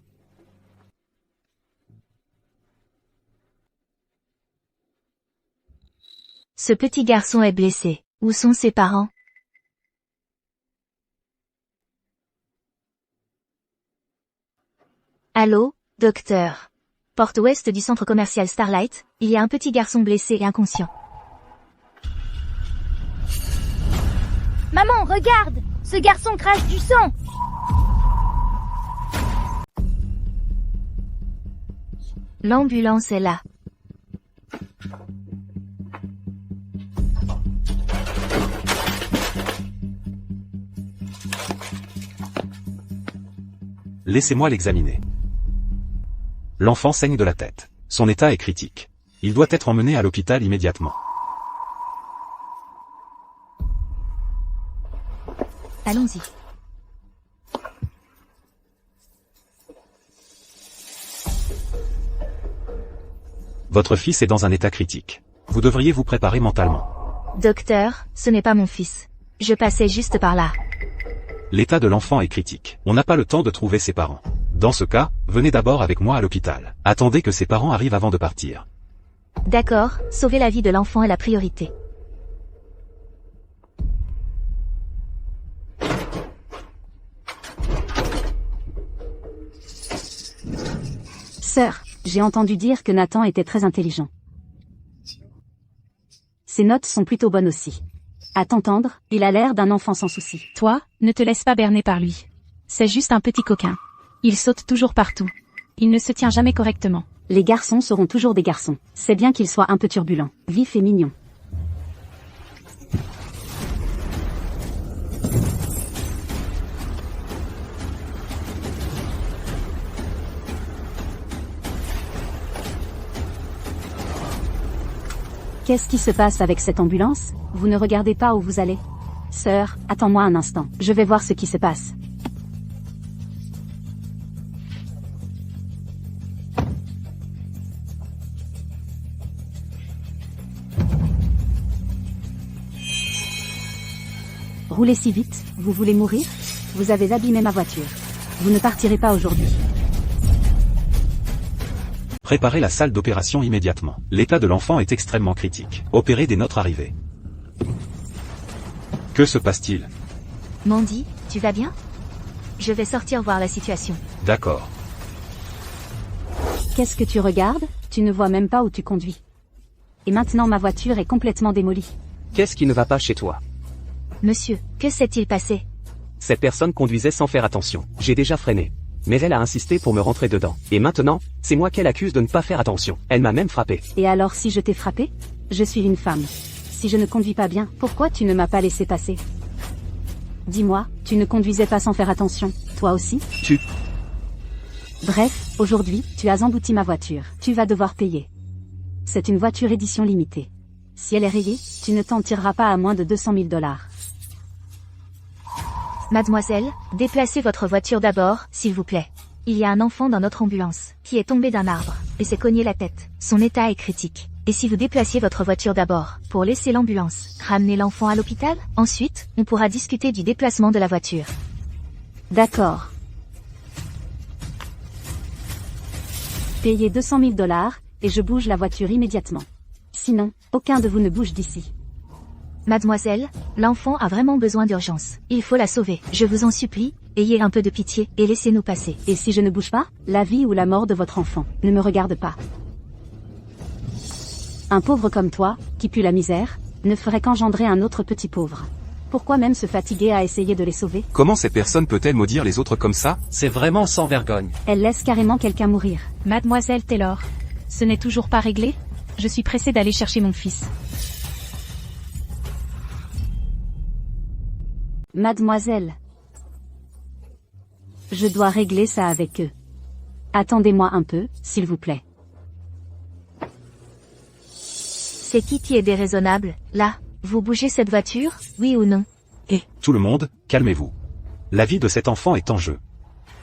Ce petit garçon est blessé. Où sont ses parents? Allô, Docteur. Porte ouest du centre commercial Starlight, il y a un petit garçon blessé et inconscient. Maman, regarde! Ce garçon crache du sang! L'ambulance est là. Laissez-moi l'examiner. L'enfant saigne de la tête. Son état est critique. Il doit être emmené à l'hôpital immédiatement. Allons-y. Votre fils est dans un état critique. Vous devriez vous préparer mentalement. Docteur, ce n'est pas mon fils. Je passais juste par là. L'état de l'enfant est critique. On n'a pas le temps de trouver ses parents. Dans ce cas, venez d'abord avec moi à l'hôpital. Attendez que ses parents arrivent avant de partir. D'accord, sauver la vie de l'enfant est la priorité. Sœur, j'ai entendu dire que Nathan était très intelligent. Ses notes sont plutôt bonnes aussi. À t'entendre, il a l'air d'un enfant sans souci. Toi, ne te laisse pas berner par lui. C'est juste un petit coquin. Il saute toujours partout. Il ne se tient jamais correctement. Les garçons seront toujours des garçons. C'est bien qu'ils soient un peu turbulents, vifs et mignons. Qu'est-ce qui se passe avec cette ambulance? Vous ne regardez pas où vous allez? Sœur, attends-moi un instant. Je vais voir ce qui se passe. Roulez si vite, vous voulez mourir? Vous avez abîmé ma voiture. Vous ne partirez pas aujourd'hui. Préparez la salle d'opération immédiatement. L'état de l'enfant est extrêmement critique. Opérez dès notre arrivée. Que se passe-t-il? Mandy, tu vas bien? Je vais sortir voir la situation. D'accord. Qu'est-ce que tu regardes? Tu ne vois même pas où tu conduis. Et maintenant ma voiture est complètement démolie. Qu'est-ce qui ne va pas chez toi? Monsieur, que s'est-il passé? Cette personne conduisait sans faire attention. J'ai déjà freiné. Mais elle a insisté pour me rentrer dedans. Et maintenant, c'est moi qu'elle accuse de ne pas faire attention. Elle m'a même frappé. Et alors si je t'ai frappé? Je suis une femme. Si je ne conduis pas bien, pourquoi tu ne m'as pas laissé passer? Dis-moi, tu ne conduisais pas sans faire attention, toi aussi? Bref, aujourd'hui, tu as embouti ma voiture. Tu vas devoir payer. C'est une voiture édition limitée. Si elle est rayée, tu ne t'en tireras pas à moins de 200 000 $. Mademoiselle, déplacez votre voiture d'abord, s'il vous plaît. Il y a un enfant dans notre ambulance, qui est tombé d'un arbre, et s'est cogné la tête. Son état est critique. Et si vous déplaciez votre voiture d'abord, pour laisser l'ambulance, ramener l'enfant à l'hôpital, ensuite, on pourra discuter du déplacement de la voiture. D'accord. Payez 200 000 $, et je bouge la voiture immédiatement. Sinon, aucun de vous ne bouge d'ici. Mademoiselle, l'enfant a vraiment besoin d'urgence. Il faut la sauver. Je vous en supplie, ayez un peu de pitié, et laissez-nous passer. Et si je ne bouge pas, la vie ou la mort de votre enfant ne me regarde pas. Un pauvre comme toi, qui pue la misère, ne ferait qu'engendrer un autre petit pauvre. Pourquoi même se fatiguer à essayer de les sauver? Comment ces personnes peut-elle maudire les autres comme ça? C'est vraiment sans vergogne. Elle laisse carrément quelqu'un mourir. Mademoiselle Taylor, ce n'est toujours pas réglé? Je suis pressée d'aller chercher mon fils. Mademoiselle. Je dois régler ça avec eux. Attendez-moi un peu, s'il vous plaît. C'est qui est déraisonnable, là? Vous bougez cette voiture, oui ou non? Tout le monde, calmez-vous. La vie de cet enfant est en jeu.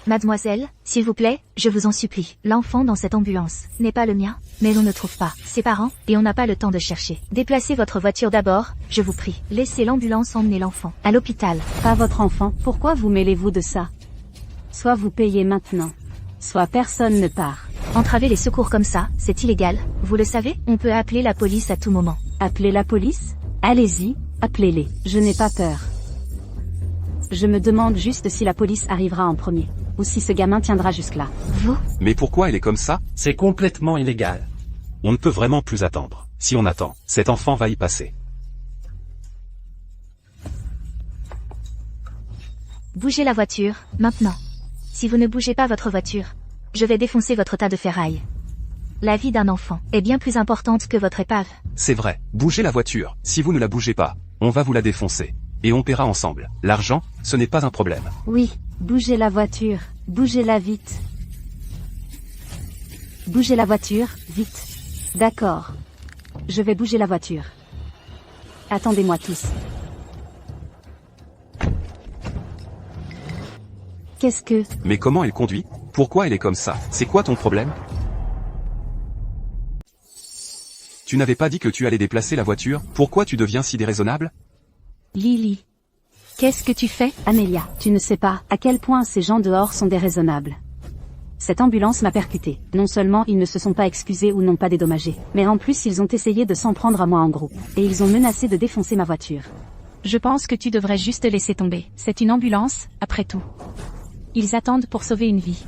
Mademoiselle, s'il vous plaît, je vous en supplie. L'enfant dans cette ambulance n'est pas le mien, mais l'on ne trouve pas ses parents, et on n'a pas le temps de chercher. Déplacez votre voiture d'abord, je vous prie. Laissez l'ambulance emmener l'enfant à l'hôpital. Pas votre enfant, pourquoi vous mêlez-vous de ça? Soit vous payez maintenant, soit personne ne part. Entraver les secours comme ça, c'est illégal, vous le savez? On peut appeler la police à tout moment. Appelez la police? Allez-y, appelez-les. Je n'ai pas peur. Je me demande juste si la police arrivera en premier. ou si ce gamin tiendra jusque-là. Vous? Mais pourquoi elle est comme ça? C'est complètement illégal. On ne peut vraiment plus attendre. Si on attend, cet enfant va y passer. Bougez la voiture, maintenant. Si vous ne bougez pas votre voiture, je vais défoncer votre tas de ferraille. La vie d'un enfant est bien plus importante que votre épave. C'est vrai, bougez la voiture. Si vous ne la bougez pas, on va vous la défoncer. Et on paiera ensemble. L'argent, ce n'est pas un problème. Oui, bougez la voiture, bougez-la vite. Bougez la voiture, vite. D'accord. Je vais bouger la voiture. Attendez-moi tous. Qu'est-ce que... Mais comment elle conduit? Pourquoi elle est comme ça? C'est quoi ton problème? Tu n'avais pas dit que tu allais déplacer la voiture? Pourquoi tu deviens si déraisonnable? Lily. Qu'est-ce que tu fais? Amélia, tu ne sais pas à quel point ces gens dehors sont déraisonnables. Cette ambulance m'a percuté. Non seulement ils ne se sont pas excusés ou n'ont pas dédommagé, mais en plus ils ont essayé de s'en prendre à moi en groupe. Et ils ont menacé de défoncer ma voiture. Je pense que tu devrais juste laisser tomber. C'est une ambulance, après tout. Ils attendent pour sauver une vie.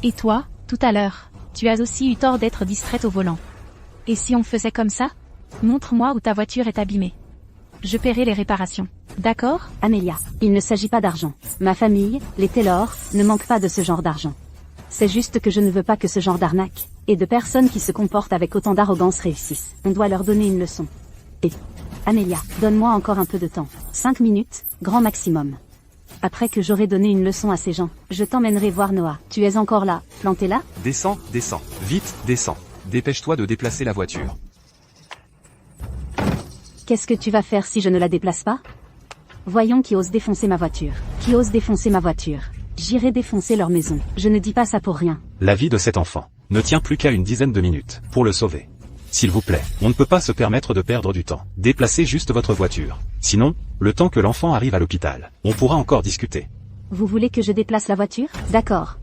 Et toi, tout à l'heure, tu as aussi eu tort d'être distraite au volant. Et si on faisait comme ça? Montre-moi où ta voiture est abîmée. Je paierai les réparations. D'accord? Amélia, il ne s'agit pas d'argent. Ma famille, les Taylor, ne manquent pas de ce genre d'argent. C'est juste que je ne veux pas que ce genre d'arnaque, et de personnes qui se comportent avec autant d'arrogance réussissent. On doit leur donner une leçon. Et... Amélia, donne-moi encore un peu de temps. 5 minutes, grand maximum. Après que j'aurai donné une leçon à ces gens, je t'emmènerai voir Noah. Tu es encore là, planté là? Descends, descends. Vite, descends. Dépêche-toi de déplacer la voiture. Qu'est-ce que tu vas faire si je ne la déplace pas? Voyons qui ose défoncer ma voiture. Qui ose défoncer ma voiture? J'irai défoncer leur maison. Je ne dis pas ça pour rien. La vie de cet enfant ne tient plus qu'à une dizaine de minutes pour le sauver. S'il vous plaît, on ne peut pas se permettre de perdre du temps. Déplacez juste votre voiture. Sinon, le temps que l'enfant arrive à l'hôpital, on pourra encore discuter. Vous voulez que je déplace la voiture? D'accord.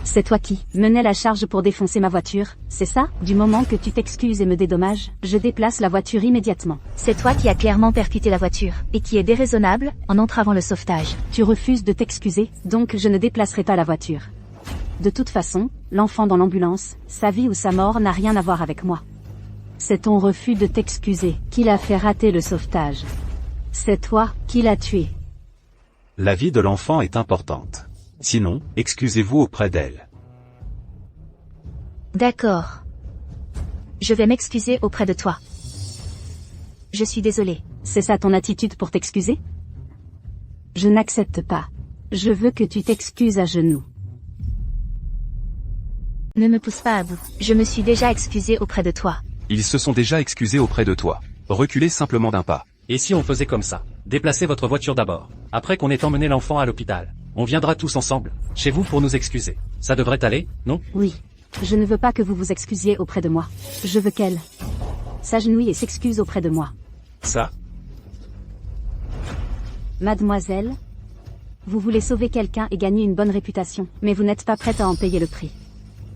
C'est toi qui menais la charge pour défoncer ma voiture, c'est ça? Du moment que tu t'excuses et me dédommages, je déplace la voiture immédiatement. C'est toi qui as clairement percuté la voiture, et qui est déraisonnable, en entravant le sauvetage. Tu refuses de t'excuser, donc je ne déplacerai pas la voiture. De toute façon, l'enfant dans l'ambulance, sa vie ou sa mort n'a rien à voir avec moi. C'est ton refus de t'excuser qui l'a fait rater le sauvetage. C'est toi qui l'as tué. La vie de l'enfant est importante. Sinon, excusez-vous auprès d'elle. D'accord. Je vais m'excuser auprès de toi. Je suis désolée. C'est ça ton attitude pour t'excuser? Je n'accepte pas. Je veux que tu t'excuses à genoux. Ne me pousse pas à bout. Je me suis déjà excusée auprès de toi. Ils se sont déjà excusés auprès de toi. Reculez simplement d'un pas. Et si on faisait comme ça? Déplacez votre voiture d'abord. Après qu'on ait emmené l'enfant à l'hôpital, on viendra tous ensemble, chez vous pour nous excuser. Ça devrait aller, non? Oui. Je ne veux pas que vous vous excusiez auprès de moi. Je veux qu'elle s'agenouille et s'excuse auprès de moi. Ça? Mademoiselle, vous voulez sauver quelqu'un et gagner une bonne réputation, mais vous n'êtes pas prête à en payer le prix.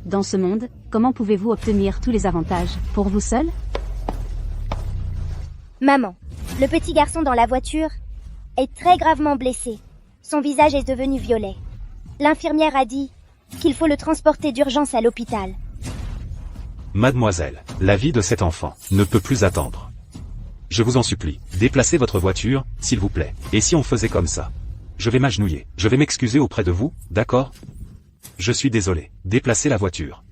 Dans ce monde, comment pouvez-vous obtenir tous les avantages, pour vous seul? Maman, le petit garçon dans la voiture est très gravement blessé. Son visage est devenu violet. L'infirmière a dit qu'il faut le transporter d'urgence à l'hôpital. Mademoiselle, la vie de cet enfant ne peut plus attendre. Je vous en supplie, déplacez votre voiture, s'il vous plaît. Et si on faisait comme ça? Je vais m'agenouiller. Je vais m'excuser auprès de vous, d'accord? Je suis désolé. Déplacez la voiture.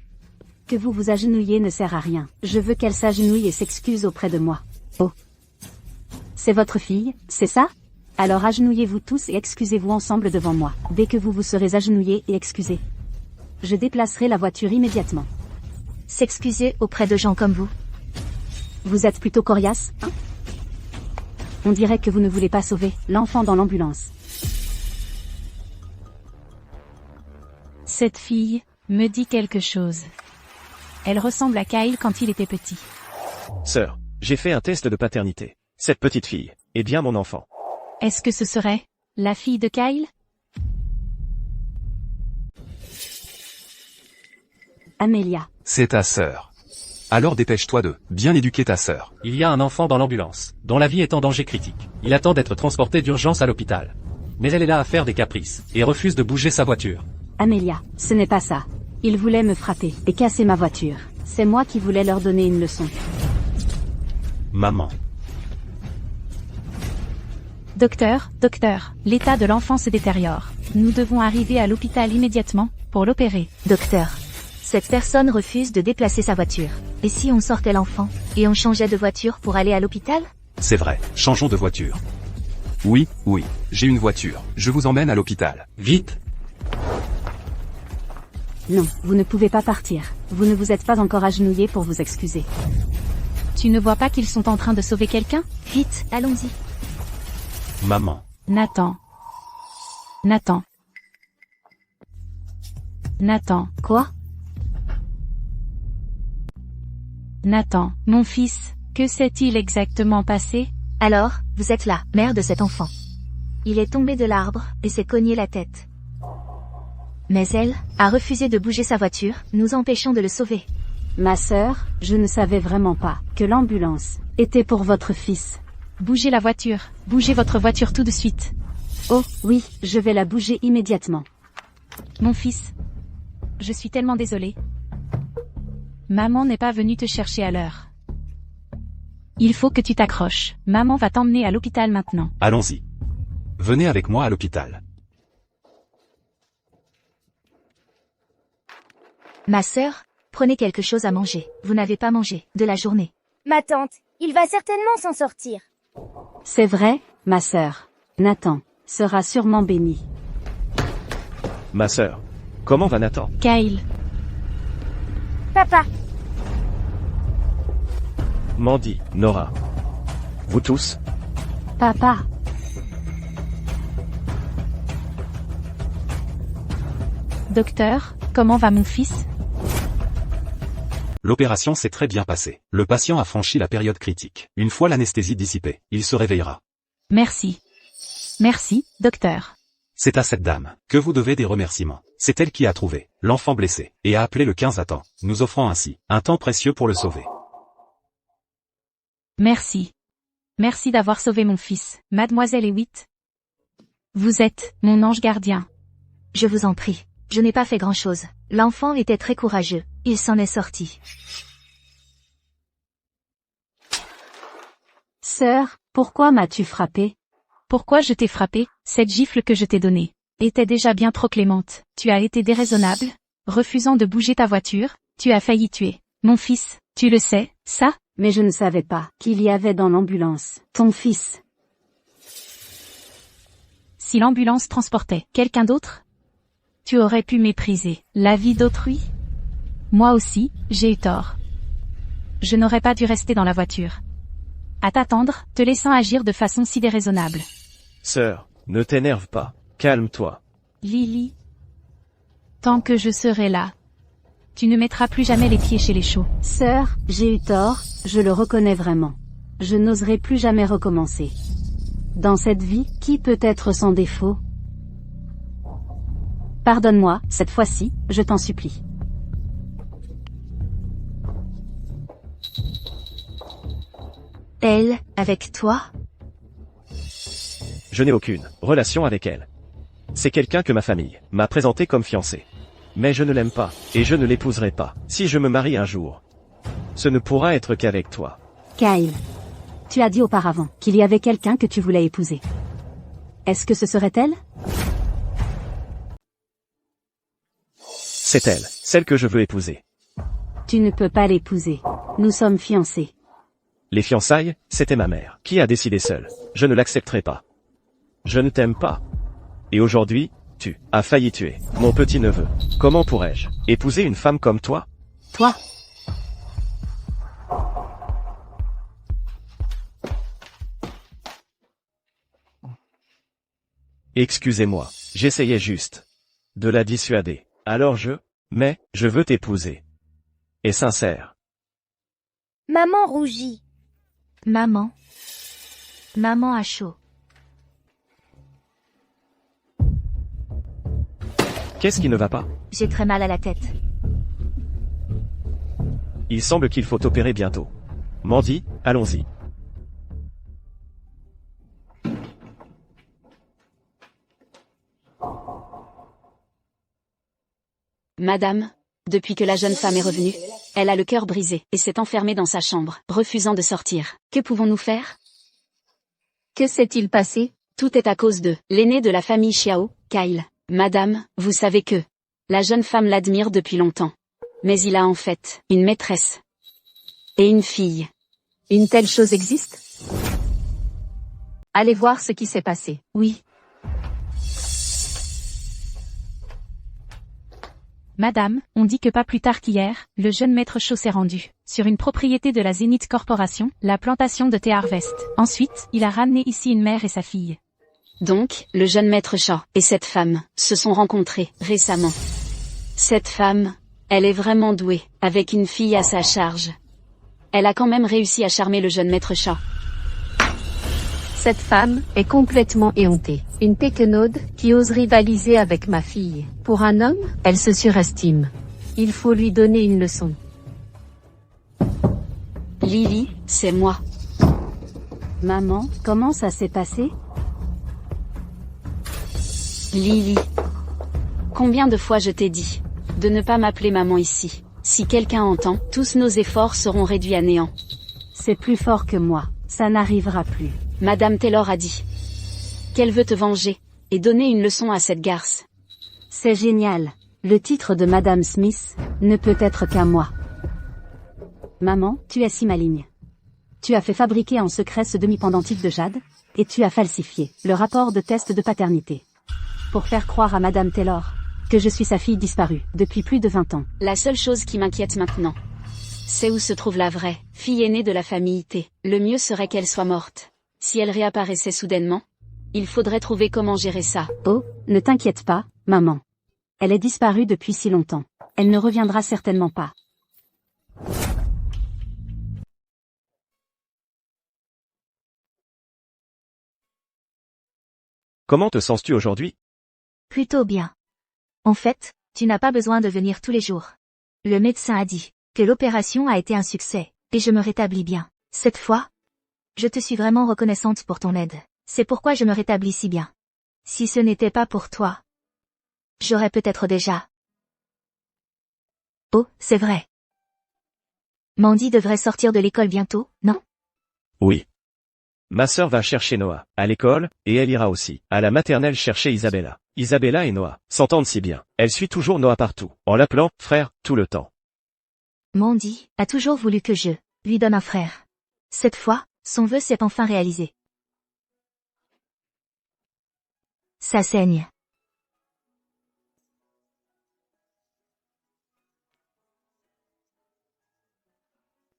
Que vous vous agenouillez ne sert à rien. Je veux qu'elle s'agenouille et s'excuse auprès de moi. Oh. C'est votre fille, c'est ça? Alors agenouillez-vous tous et excusez-vous ensemble devant moi. Dès que vous vous serez agenouillés et excusés, je déplacerai la voiture immédiatement. S'excuser auprès de gens comme vous. Vous êtes plutôt coriace, hein? On dirait que vous ne voulez pas sauver l'enfant dans l'ambulance. Cette fille me dit quelque chose. Elle ressemble à Kyle quand il était petit. Sœur, j'ai fait un test de paternité. Cette petite fille est bien mon enfant. Est-ce que ce serait la fille de Kyle? Amélia. C'est ta sœur. Alors dépêche-toi de bien éduquer ta sœur. Il y a un enfant dans l'ambulance, dont la vie est en danger critique. Il attend d'être transporté d'urgence à l'hôpital. mais elle est là à faire des caprices, et refuse de bouger sa voiture. Amélia, ce n'est pas ça. Ils voulaient me frapper et casser ma voiture. C'est moi qui voulais leur donner une leçon. Maman. Docteur, l'état de l'enfant se détériore. Nous devons arriver à l'hôpital immédiatement, pour l'opérer. Docteur, cette personne refuse de déplacer sa voiture. Et si on sortait l'enfant, et on changeait de voiture pour aller à l'hôpital? C'est vrai, changeons de voiture. Oui, j'ai une voiture. Je vous emmène à l'hôpital. Vite! Non, vous ne pouvez pas partir. Vous ne vous êtes pas encore agenouillé pour vous excuser. Tu ne vois pas qu'ils sont en train de sauver quelqu'un? Vite, allons-y. Maman. Nathan. Quoi? Nathan, mon fils, que s'est-il exactement passé? Alors, vous êtes la mère de cet enfant. Il est tombé de l'arbre et s'est cogné la tête. Mais elle a refusé de bouger sa voiture, nous empêchant de le sauver. Ma sœur, je ne savais vraiment pas que l'ambulance était pour votre fils. Bougez la voiture, bougez votre voiture tout de suite. Oh, oui, je vais la bouger immédiatement. Mon fils. Je suis tellement désolée. Maman n'est pas venue te chercher à l'heure. Il faut que tu t'accroches. Maman va t'emmener à l'hôpital maintenant. Allons-y. Venez avec moi à l'hôpital. Ma sœur, prenez quelque chose à manger. Vous n'avez pas mangé de la journée. Ma tante, il va certainement s'en sortir. C'est vrai, ma sœur. Nathan sera sûrement béni. Ma sœur. Comment va Nathan? Kyle. Papa, Mandy, Nora. Vous tous? Papa, Docteur, comment va mon fils? L'opération s'est très bien passée. Le patient a franchi la période critique. Une fois l'anesthésie dissipée, il se réveillera. Merci. Merci, docteur. C'est à cette dame que vous devez des remerciements. C'est elle qui a trouvé l'enfant blessé et a appelé le 15 à temps, nous offrant ainsi un temps précieux pour le sauver. Merci. Merci d'avoir sauvé mon fils, mademoiselle Hewitt. Vous êtes mon ange gardien. Je vous en prie. Je n'ai pas fait grand-chose. L'enfant était très courageux. Il s'en est sorti. sœur, pourquoi m'as-tu frappé? Pourquoi je t'ai frappé? Cette gifle que je t'ai donnée était déjà bien trop clémente. Tu as été déraisonnable, refusant de bouger ta voiture, tu as failli tuer mon fils, tu le sais, ça? Mais je ne savais pas qu'il y avait dans l'ambulance ton fils. Si l'ambulance transportait quelqu'un d'autre, tu aurais pu mépriser la vie d'autrui. Moi aussi, j'ai eu tort. Je n'aurais pas dû rester dans la voiture. À t'attendre, te laissant agir de façon si déraisonnable. Sœur, ne t'énerve pas. Calme-toi. Lily. Tant que je serai là, tu ne mettras plus jamais les pieds chez les chauds. Sœur, j'ai eu tort, je le reconnais vraiment. Je n'oserai plus jamais recommencer. Dans cette vie, qui peut être sans défaut? Pardonne-moi, cette fois-ci, je t'en supplie. Elle, avec toi? Je n'ai aucune relation avec elle. C'est quelqu'un que ma famille m'a présenté comme fiancé. Mais je ne l'aime pas, et je ne l'épouserai pas, si je me marie un jour. Ce ne pourra être qu'avec toi. Kyle, tu as dit auparavant qu'il y avait quelqu'un que tu voulais épouser. Est-ce que ce serait elle? C'est elle, celle que je veux épouser. Tu ne peux pas l'épouser. Nous sommes fiancés. Les fiançailles, c'était ma mère, qui a décidé seule. Je ne l'accepterai pas. Je ne t'aime pas. Et aujourd'hui, tu as failli tuer mon petit-neveu. Comment pourrais-je épouser une femme comme toi? Toi? Excusez-moi, j'essayais juste de la dissuader. Alors mais, je veux t'épouser. Et sincère. Maman rougit. Maman. Maman a chaud. Qu'est-ce qui ne va pas? J'ai très mal à la tête. Il semble qu'il faut opérer bientôt. Mandy, allons-y. Madame, depuis que la jeune femme est revenue, elle a le cœur brisé et s'est enfermée dans sa chambre, refusant de sortir. Que pouvons-nous faire? Que s'est-il passé? Tout est à cause de l'aîné de la famille Xiao, Kyle. Madame, vous savez que la jeune femme l'admire depuis longtemps. Mais il a en fait une maîtresse et une fille. Une telle chose existe? Allez voir ce qui s'est passé. Oui. Madame, on dit que pas plus tard qu'hier, le jeune maître Shaw s'est rendu sur une propriété de la Zenith Corporation, la plantation de thé Harvest. Ensuite, il a ramené ici une mère et sa fille. Donc, le jeune maître Shaw et cette femme se sont rencontrés récemment. Cette femme, elle est vraiment douée, avec une fille à sa charge. Elle a quand même réussi à charmer le jeune maître Shaw. Cette femme est complètement éhontée. Une péquenaude qui ose rivaliser avec ma fille. Pour un homme, elle se surestime. Il faut lui donner une leçon. Lily, c'est moi. Maman, comment ça s'est passé? Lily. Combien de fois je t'ai dit de ne pas m'appeler maman ici? Si quelqu'un entend, tous nos efforts seront réduits à néant. C'est plus fort que moi. Ça n'arrivera plus. Madame Taylor a dit qu'elle veut te venger et donner une leçon à cette garce. C'est génial. Le titre de Madame Smith ne peut être qu'à moi. Maman, tu es si maligne. Tu as fait fabriquer en secret ce demi-pendentif de jade, et tu as falsifié le rapport de test de paternité. Pour faire croire à Madame Taylor que je suis sa fille disparue depuis plus de 20 ans. La seule chose qui m'inquiète maintenant, c'est où se trouve la vraie fille aînée de la famille T. Le mieux serait qu'elle soit morte. Si elle réapparaissait soudainement, il faudrait trouver comment gérer ça. Oh, ne t'inquiète pas, maman. Elle est disparue depuis si longtemps. Elle ne reviendra certainement pas. Comment te sens-tu aujourd'hui? Plutôt bien. En fait, tu n'as pas besoin de venir tous les jours. Le médecin a dit que l'opération a été un succès, et je me rétablis bien. Cette fois, je te suis vraiment reconnaissante pour ton aide. C'est pourquoi je me rétablis si bien. Si ce n'était pas pour toi, j'aurais peut-être déjà... Oh, c'est vrai. Mandy devrait sortir de l'école bientôt, non? Oui. Ma sœur va chercher Noah à l'école, et elle ira aussi à la maternelle chercher Isabella. Isabella et Noah s'entendent si bien. Elle suit toujours Noah partout, en l'appelant « frère » tout le temps. Mandy a toujours voulu que je lui donne un frère. Cette fois, son vœu s'est enfin réalisé. Ça saigne.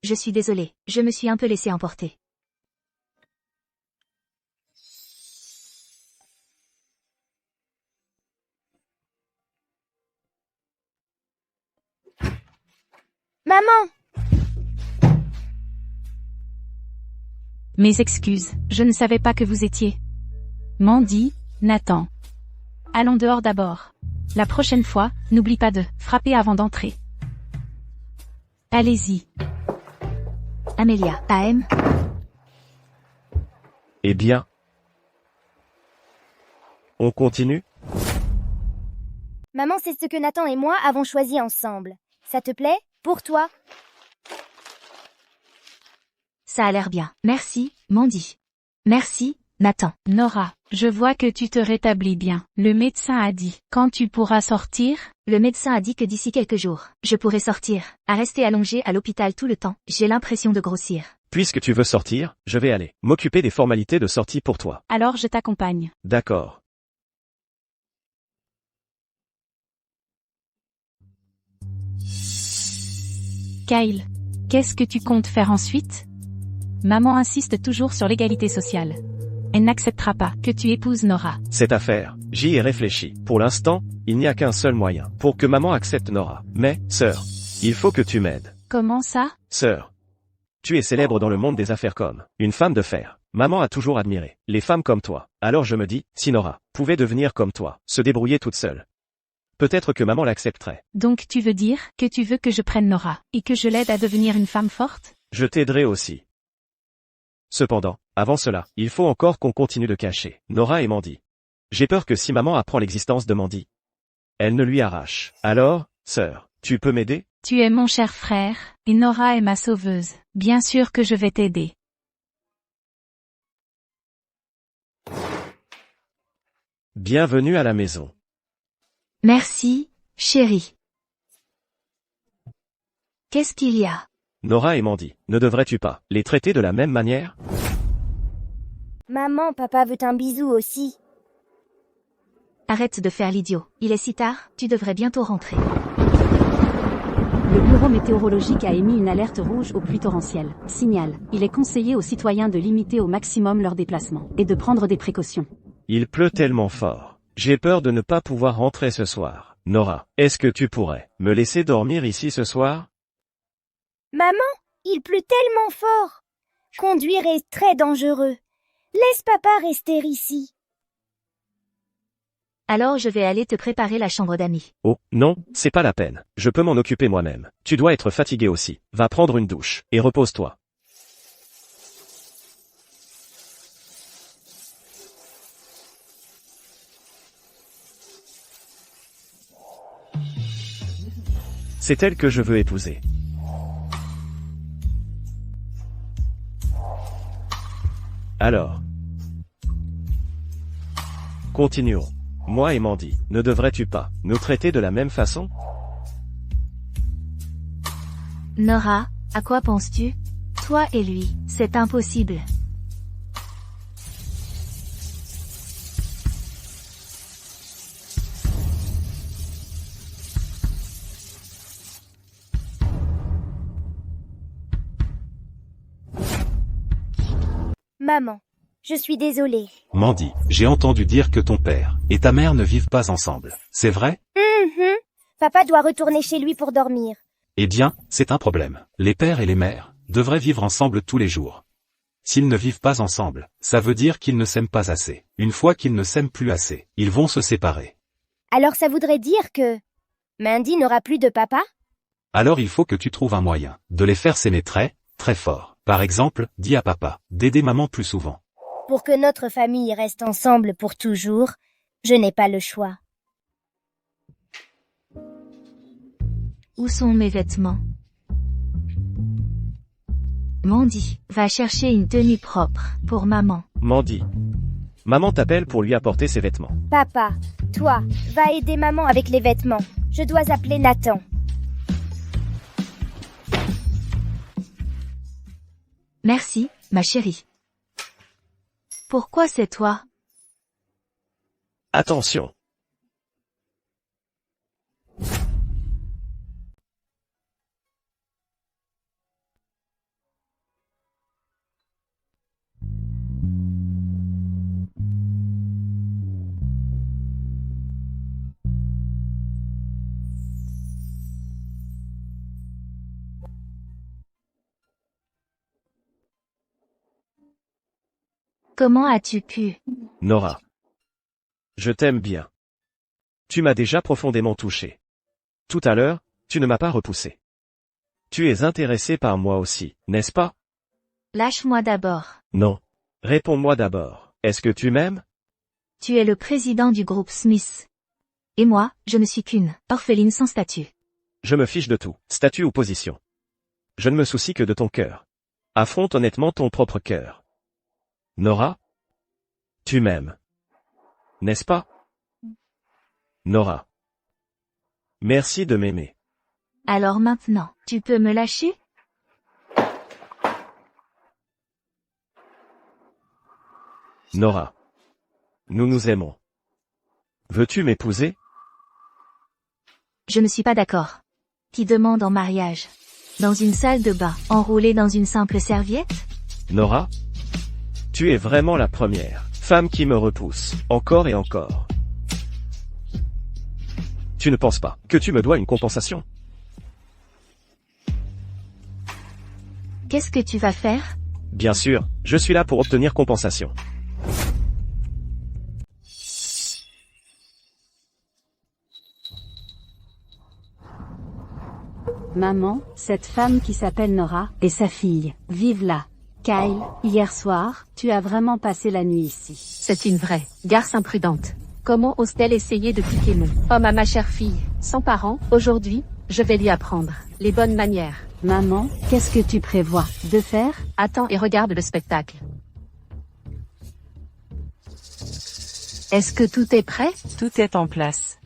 Je suis désolée, je me suis un peu laissée emporter. Maman! Mes excuses, je ne savais pas que vous étiez. Mandy, Nathan. Allons dehors d'abord. La prochaine fois, n'oublie pas de frapper avant d'entrer. Allez-y. Amelia, AM. Eh bien, on continue? Maman, c'est ce que Nathan et moi avons choisi ensemble. Ça te plaît? Pour toi? Ça a l'air bien. Merci, Mandy. Merci, Nathan. Nora, je vois que tu te rétablis bien. Le médecin a dit quand tu pourras sortir? Le médecin a dit que d'ici quelques jours, je pourrai sortir. À rester allongé à l'hôpital tout le temps, j'ai l'impression de grossir. Puisque tu veux sortir, je vais aller m'occuper des formalités de sortie pour toi. Alors je t'accompagne. D'accord. Kyle, qu'est-ce que tu comptes faire ensuite? Maman insiste toujours sur l'égalité sociale. Elle n'acceptera pas que tu épouses Nora. Cette affaire, j'y ai réfléchi. Pour l'instant, il n'y a qu'un seul moyen pour que maman accepte Nora. Mais, sœur, il faut que tu m'aides. Comment ça? Sœur, tu es célèbre dans le monde des affaires comme une femme de fer. Maman a toujours admiré les femmes comme toi. Alors je me dis, si Nora pouvait devenir comme toi, se débrouiller toute seule, peut-être que maman l'accepterait. Donc tu veux dire que tu veux que je prenne Nora, et que je l'aide à devenir une femme forte? Je t'aiderai aussi. Cependant, avant cela, il faut encore qu'on continue de cacher Nora et Mandy. J'ai peur que si maman apprend l'existence de Mandy, elle ne lui arrache. Alors, Sœur, tu peux m'aider? Tu es mon cher frère, et Nora est ma sauveuse. Bien sûr que je vais t'aider. Bienvenue à la maison. Merci, chérie. Qu'est-ce qu'il y a? Nora et Mandy, ne devrais-tu pas les traiter de la même manière? Maman, papa veut un bisou aussi. Arrête de faire l'idiot. Il est si tard, tu devrais bientôt rentrer. Le bureau météorologique a émis une alerte rouge aux pluies torrentielles. Signal. Il est conseillé aux citoyens de limiter au maximum leurs déplacements et de prendre des précautions. Il pleut tellement fort. J'ai peur de ne pas pouvoir rentrer ce soir. Nora, est-ce que tu pourrais me laisser dormir ici ce soir? Maman, il pleut tellement fort. Conduire est très dangereux. Laisse papa rester ici. Alors je vais aller te préparer la chambre d'amis. Oh, non, c'est pas la peine. Je peux m'en occuper moi-même. Tu dois être fatigué aussi. Va prendre une douche, et repose-toi. C'est elle que je veux épouser. Alors. Continuons. Moi et Mandy, ne devrais-tu pas nous traiter de la même façon? Nora, à quoi penses-tu? Toi et lui, c'est impossible. Maman, je suis désolée. Mandy, j'ai entendu dire que ton père et ta mère ne vivent pas ensemble. C'est vrai? Papa doit retourner chez lui pour dormir. Eh bien, c'est un problème. Les pères et les mères devraient vivre ensemble tous les jours. S'ils ne vivent pas ensemble, ça veut dire qu'ils ne s'aiment pas assez. Une fois qu'ils ne s'aiment plus assez, ils vont se séparer. Alors ça voudrait dire que Mandy n'aura plus de papa? Alors il faut que tu trouves un moyen de les faire s'aimer très, très fort. Par exemple, dis à papa d'aider maman plus souvent. Pour que notre famille reste ensemble pour toujours, je n'ai pas le choix. Où sont mes vêtements? Mandy, va chercher une tenue propre pour maman. Mandy. Maman t'appelle pour lui apporter ses vêtements. Papa, toi, va aider maman avec les vêtements. Je dois appeler Nathan. Merci, ma chérie. Pourquoi c'est toi? Attention. Comment as-tu pu? Nora. Je t'aime bien. Tu m'as déjà profondément touché. Tout à l'heure, tu ne m'as pas repoussé. Tu es intéressé par moi aussi, n'est-ce pas? Lâche-moi d'abord. Non. Réponds-moi d'abord. Est-ce que tu m'aimes? Tu es le président du groupe Smith. Et moi, je ne suis qu'une orpheline sans statut. Je me fiche de tout, statut ou position. Je ne me soucie que de ton cœur. Affronte honnêtement ton propre cœur. Nora? Tu m'aimes. N'est-ce pas? Nora. Merci de m'aimer. Alors maintenant, tu peux me lâcher? Nora. Nous nous aimons. Veux-tu m'épouser? Je ne suis pas d'accord. Qui demande en mariage? Dans une salle de bain, enroulée dans une simple serviette? Nora? Tu es vraiment la première femme qui me repousse, encore et encore. Tu ne penses pas que tu me dois une compensation? Qu'est-ce que tu vas faire? Bien sûr, je suis là pour obtenir compensation. Maman, cette femme qui s'appelle Nora, et sa fille, vivent là. Kyle, hier soir, tu as vraiment passé la nuit ici. C'est une vraie garce imprudente. Comment ose-t-elle essayer de piquer mon homme à ma chère fille? Sans parents, aujourd'hui, je vais lui apprendre les bonnes manières. Maman, qu'est-ce que tu prévois de faire? Attends et regarde le spectacle. Est-ce que tout est prêt? Tout est en place.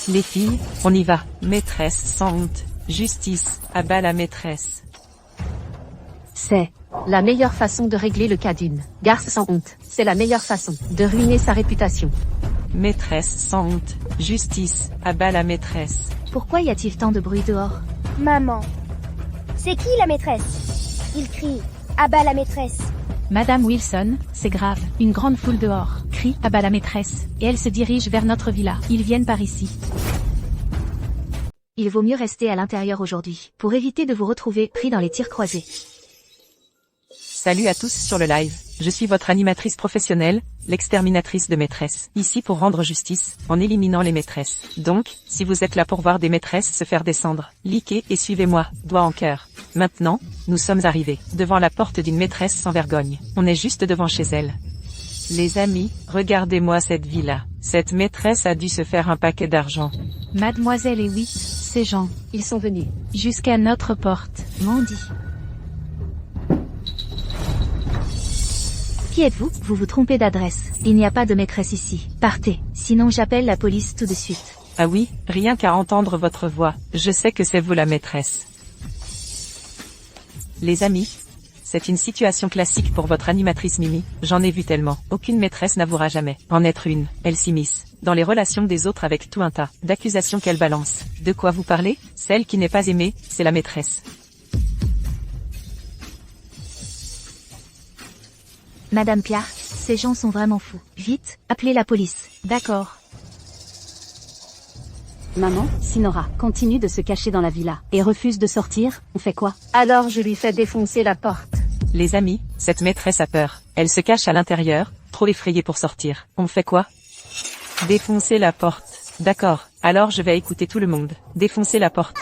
Les filles, on y va. Maîtresse sans honte. Justice, à bas la maîtresse. C'est la meilleure façon de régler le cas d'une garce sans honte. C'est la meilleure façon de ruiner sa réputation. Maîtresse sans honte. Justice, à bas la maîtresse. Pourquoi y a-t-il tant de bruit dehors? Maman. C'est qui la maîtresse? Il crie. À bas la maîtresse. Madame Wilson, c'est grave. Une grande foule dehors crie à bas la maîtresse, et elle se dirige vers notre villa. Ils viennent par ici. Il vaut mieux rester à l'intérieur aujourd'hui, pour éviter de vous retrouver pris dans les tirs croisés. Salut à tous sur le live. Je suis votre animatrice professionnelle, l'exterminatrice de maîtresses. Ici pour rendre justice, en éliminant les maîtresses. Donc, si vous êtes là pour voir des maîtresses se faire descendre, likez et suivez-moi, doigt en cœur. Maintenant, nous sommes arrivés, devant la porte d'une maîtresse sans vergogne. On est juste devant chez elle. Les amis, regardez-moi cette villa. Cette maîtresse a dû se faire un paquet d'argent. Mademoiselle et oui, ces gens, Ils sont venus. jusqu'à notre porte. Mandy. Qui êtes-vous? Vous vous trompez d'adresse. Il n'y a pas de maîtresse ici. Partez, sinon j'appelle la police tout de suite. Ah oui, rien qu'à entendre votre voix, je sais que c'est vous la maîtresse. Les amis, c'est une situation classique pour votre animatrice Mimi, j'en ai vu tellement. Aucune maîtresse n'avouera jamais en être une. Elle s'immisce dans les relations des autres avec tout un tas d'accusations qu'elle balance. De quoi vous parlez? Celle qui n'est pas aimée, c'est la maîtresse. Madame Clark, ces gens sont vraiment fous. Vite, appelez la police. D'accord. Maman, si Nora continue de se cacher dans la villa et refuse de sortir, on fait quoi? Alors je lui fais défoncer la porte. Les amis, cette maîtresse a peur. Elle se cache à l'intérieur, trop effrayée pour sortir. On fait quoi? Défoncer la porte. D'accord, alors je vais écouter tout le monde. Défoncer la porte.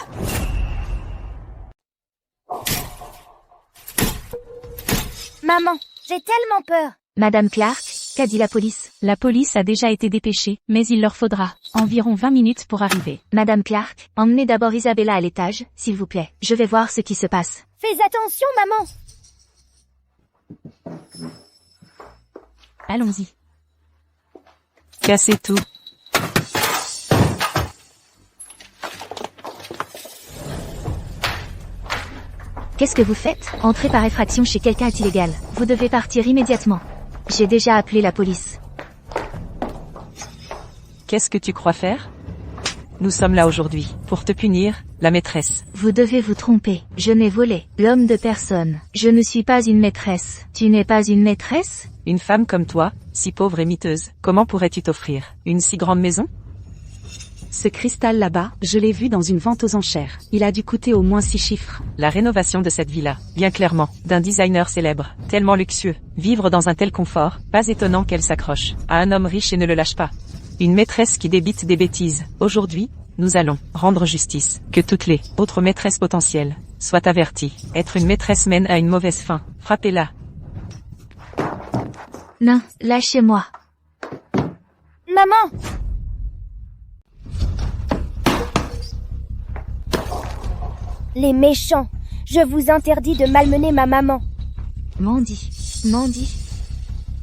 Maman, j'ai tellement peur. Madame Clark, qu'a dit la police? La police a déjà été dépêchée, mais il leur faudra environ 20 minutes pour arriver. Madame Clark, emmenez d'abord Isabella à l'étage, s'il vous plaît. Je vais voir ce qui se passe. Fais attention, maman. Allons-y. Cassez tout. Qu'est-ce que vous faites? Entrer par effraction chez quelqu'un est illégal. Vous devez partir immédiatement. J'ai déjà appelé la police. Qu'est-ce que tu crois faire? Nous sommes là aujourd'hui, pour te punir, la maîtresse. Vous devez vous tromper. Je n'ai volé l'homme de personne. Je ne suis pas une maîtresse. Tu n'es pas une maîtresse? Une femme comme toi, si pauvre et miteuse, comment pourrais-tu t'offrir une si grande maison? Ce cristal là-bas, je l'ai vu dans une vente aux enchères. Il a dû coûter au moins 6 chiffres. La rénovation de cette villa, bien clairement, d'un designer célèbre, tellement luxueux. Vivre dans un tel confort, pas étonnant qu'elle s'accroche à un homme riche et ne le lâche pas. Une maîtresse qui débite des bêtises. Aujourd'hui, nous allons rendre justice. Que toutes les autres maîtresses potentielles soient averties. Être une maîtresse mène à une mauvaise fin. Frappez-la. Non, lâchez-moi. Maman! Les méchants! Je vous interdis de malmener ma maman. Mandy. Mandy.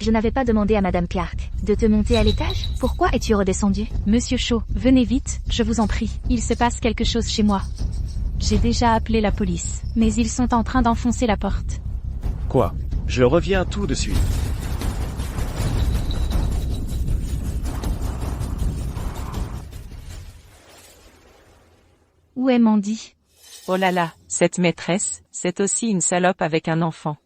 Je n'avais pas demandé à Madame Clark de te monter à l'étage? Pourquoi es-tu redescendu? Monsieur Shaw, venez vite, je vous en prie. Il se passe quelque chose chez moi. J'ai déjà appelé la police, mais ils sont en train d'enfoncer la porte. Quoi? Je reviens tout de suite. Où est Mandy? Oh là là, cette maîtresse, c'est aussi une salope avec un enfant.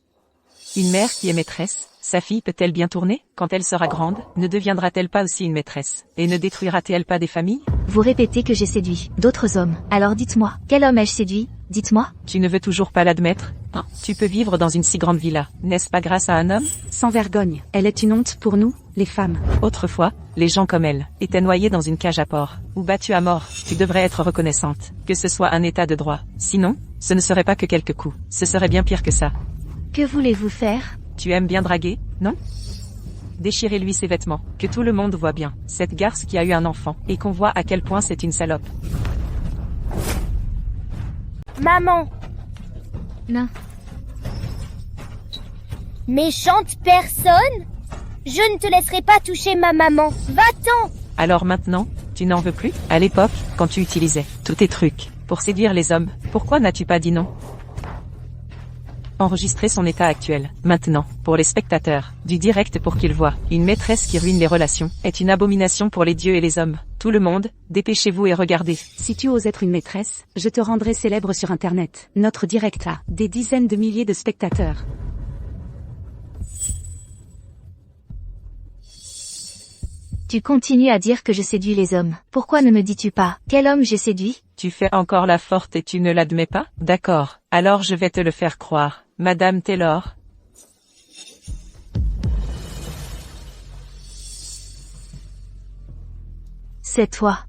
Une mère qui est maîtresse, sa fille peut-elle bien tourner? Quand elle sera grande, ne deviendra-t-elle pas aussi une maîtresse? Et ne détruira-t-elle pas des familles? Vous répétez que j'ai séduit d'autres hommes. Alors dites-moi, quel homme ai-je séduit? Dites-moi. Tu ne veux toujours pas l'admettre? Tu peux vivre dans une si grande villa, n'est-ce pas grâce à un homme? Sans vergogne, elle est une honte pour nous, les femmes. Autrefois, les gens comme elle étaient noyés dans une cage à porc, ou battus à mort. Tu devrais être reconnaissante, que ce soit un état de droit. Sinon, ce ne serait pas que quelques coups, ce serait bien pire que ça. Que voulez-vous faire? Tu aimes bien draguer, non? déchirez-lui ses vêtements, que tout le monde voit bien, cette garce qui a eu un enfant, et qu'on voit à quel point c'est une salope. Maman, Non. méchante personne! Je ne te laisserai pas toucher ma maman. Va-t'en! Alors maintenant, tu n'en veux plus? À l'époque, quand tu utilisais tous tes trucs pour séduire les hommes, pourquoi n'as-tu pas dit non? Enregistrer son état actuel, maintenant, pour les spectateurs, du direct pour qu'ils voient, une maîtresse qui ruine les relations, est une abomination pour les dieux et les hommes. Tout le monde, dépêchez-vous et regardez. Si tu oses être une maîtresse, je te rendrai célèbre sur Internet. Notre direct a des dizaines de milliers de spectateurs. Tu continues à dire que je séduis les hommes. Pourquoi ne me dis-tu pas quel homme j'ai séduit? Tu fais encore la forte et tu ne l'admets pas? D'accord. Alors je vais te le faire croire. Madame Taylor. C'est toi.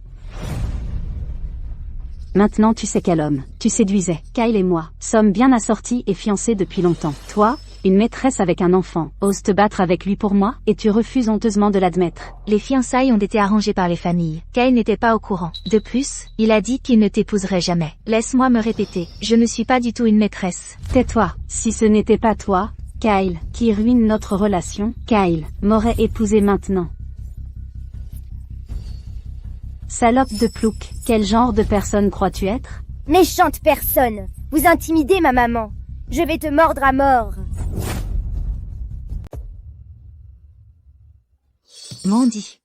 Maintenant tu sais quel homme tu séduisais. Kyle et moi sommes bien assortis et fiancés depuis longtemps. Toi, une maîtresse avec un enfant, oses te battre avec lui pour moi, et tu refuses honteusement de l'admettre. Les fiançailles ont été arrangées par les familles. Kyle n'était pas au courant. De plus, il a dit qu'il ne t'épouserait jamais. Laisse-moi me répéter, je ne suis pas du tout une maîtresse. Tais-toi. Si ce n'était pas toi, Kyle, qui ruine notre relation, Kyle m'aurait épousé maintenant. Salope de plouc, quel genre de personne crois-tu être? Méchante personne! Vous intimidez ma maman. Je vais te mordre à mort. Mandy.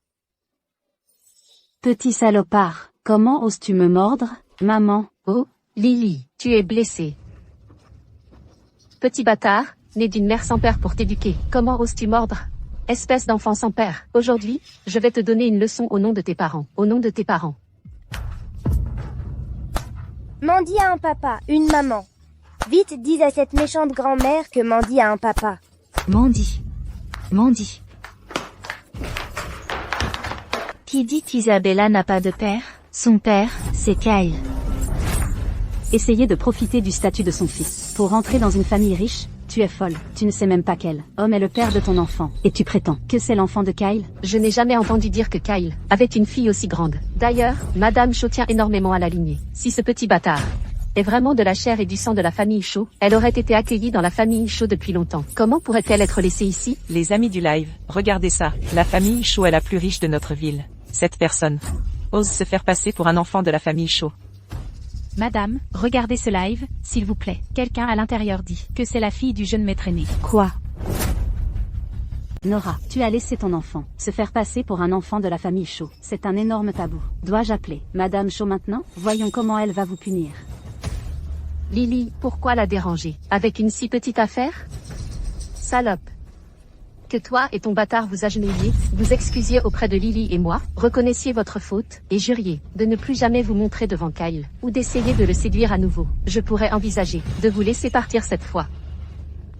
Petit salopard, comment oses-tu me mordre, maman? Oh, Lily, tu es blessée. Petit bâtard, né d'une mère sans père pour t'éduquer, comment oses-tu mordre? Espèce d'enfant sans père. Aujourd'hui, je vais te donner une leçon au nom de tes parents. Au nom de tes parents. Mandy a un papa, une maman. Vite, dis à cette méchante grand-mère que Mandy a un papa. Mandy. Mandy. Qui dit qu'Isabella n'a pas de père? Son père, c'est Kyle. Essayer de profiter du statut de son fils pour rentrer dans une famille riche, tu es folle. Tu ne sais même pas quel homme est le père de ton enfant. Et tu prétends que c'est l'enfant de Kyle? Je n'ai jamais entendu dire que Kyle avait une fille aussi grande. D'ailleurs, Madame Shaw tient énormément à la lignée. Si ce petit bâtard est vraiment de la chair et du sang de la famille Shaw, elle aurait été accueillie dans la famille Shaw depuis longtemps. Comment pourrait-elle être laissée ici? Les amis du live, regardez ça. La famille Shaw est la plus riche de notre ville. Cette personne ose se faire passer pour un enfant de la famille Shaw. Madame, regardez ce live, s'il vous plaît. Quelqu'un à l'intérieur dit que c'est la fille du jeune maître aîné. Quoi? Nora, tu as laissé ton enfant se faire passer pour un enfant de la famille Shaw. C'est un énorme tabou. Dois-je appeler Madame Shaw maintenant? Voyons comment elle va vous punir. Lily, pourquoi la déranger? Avec une si petite affaire? Salope. Que toi et ton bâtard vous agenouilliez, vous excusiez auprès de Lily et moi, reconnaissiez votre faute, et juriez de ne plus jamais vous montrer devant Kyle, ou d'essayer de le séduire à nouveau. Je pourrais envisager de vous laisser partir cette fois.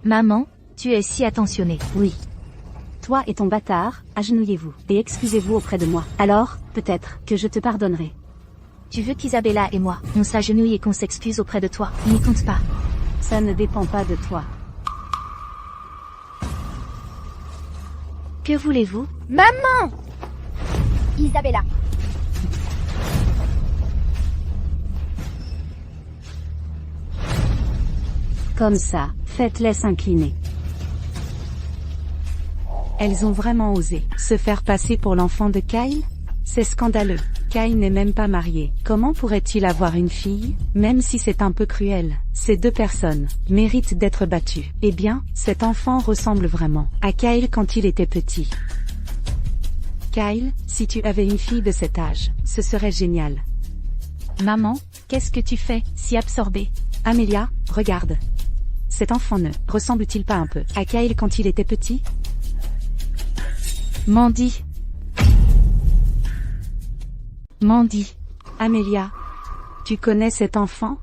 Maman, tu es si attentionnée. Oui. Toi et ton bâtard, agenouillez-vous, et excusez-vous auprès de moi. Alors, peut-être que je te pardonnerai. Tu veux qu'Isabella et moi, on s'agenouille et qu'on s'excuse auprès de toi? N'y compte pas. Ça ne dépend pas de toi. Que voulez-vous? Maman! Isabella. Comme ça, faites-les s'incliner. Elles ont vraiment osé se faire passer pour l'enfant de Kyle? C'est scandaleux. Kyle n'est même pas marié. Comment pourrait-il avoir une fille? Même si c'est un peu cruel, ces deux personnes méritent d'être battues. Eh bien, cet enfant ressemble vraiment à Kyle quand il était petit. Kyle, si tu avais une fille de cet âge, ce serait génial. Maman, qu'est-ce que tu fais, si absorbée? Amelia, regarde. Cet enfant ne ressemble-t-il pas un peu à Kyle quand il était petit? Mandy. Mandy. Amelia, tu connais cet enfant?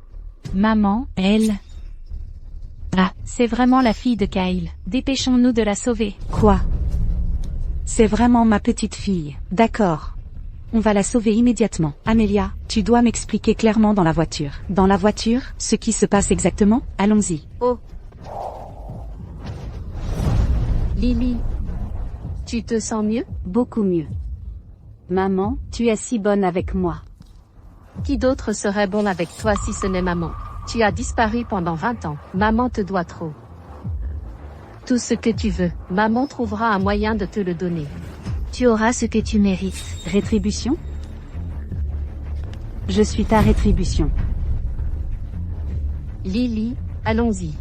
Maman, elle. Ah, c'est vraiment la fille de Kyle. Dépêchons-nous de la sauver. Quoi? C'est vraiment ma petite fille. D'accord. On va la sauver immédiatement. Amelia, tu dois m'expliquer clairement dans la voiture. Dans la voiture, ce qui se passe exactement? Allons-y. Oh. Lily. Tu te sens mieux? Beaucoup mieux. Maman, tu es si bonne avec moi. Qui d'autre serait bon avec toi si ce n'est maman? Tu as disparu pendant 20 ans. Maman te doit trop. Tout ce que tu veux, maman trouvera un moyen de te le donner. Tu auras ce que tu mérites. Rétribution? Je suis ta rétribution. Lily, allons-y.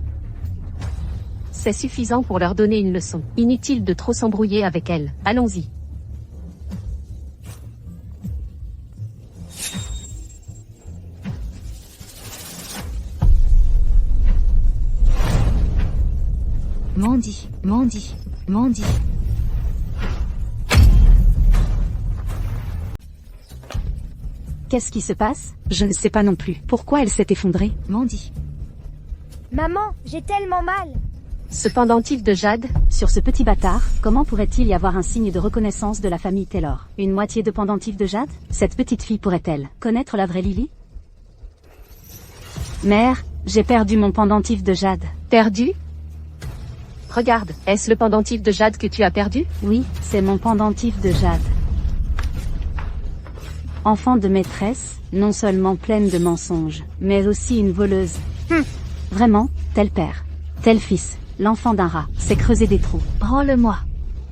C'est suffisant pour leur donner une leçon. Inutile de trop s'embrouiller avec elle. Allons-y. Mandy, Mandy, Mandy. Qu'est-ce qui se passe? Je ne sais pas non plus. Pourquoi elle s'est effondrée? Mandy. Maman, j'ai tellement mal. Ce pendentif de jade, Sur ce petit bâtard, comment pourrait-il y avoir un signe de reconnaissance de la famille Taylor? Une moitié de pendentif de jade? Cette petite fille pourrait-elle connaître la vraie Lily? Mère, j'ai perdu mon pendentif de jade. perdu? Regarde, est-ce le pendentif de jade que tu as perdu? Oui, c'est mon pendentif de jade. Enfant de maîtresse, non seulement pleine de mensonges, mais aussi une voleuse. Vraiment, tel père, tel fils, l'enfant d'un rat, s'est creusé des trous. Rends-le-moi.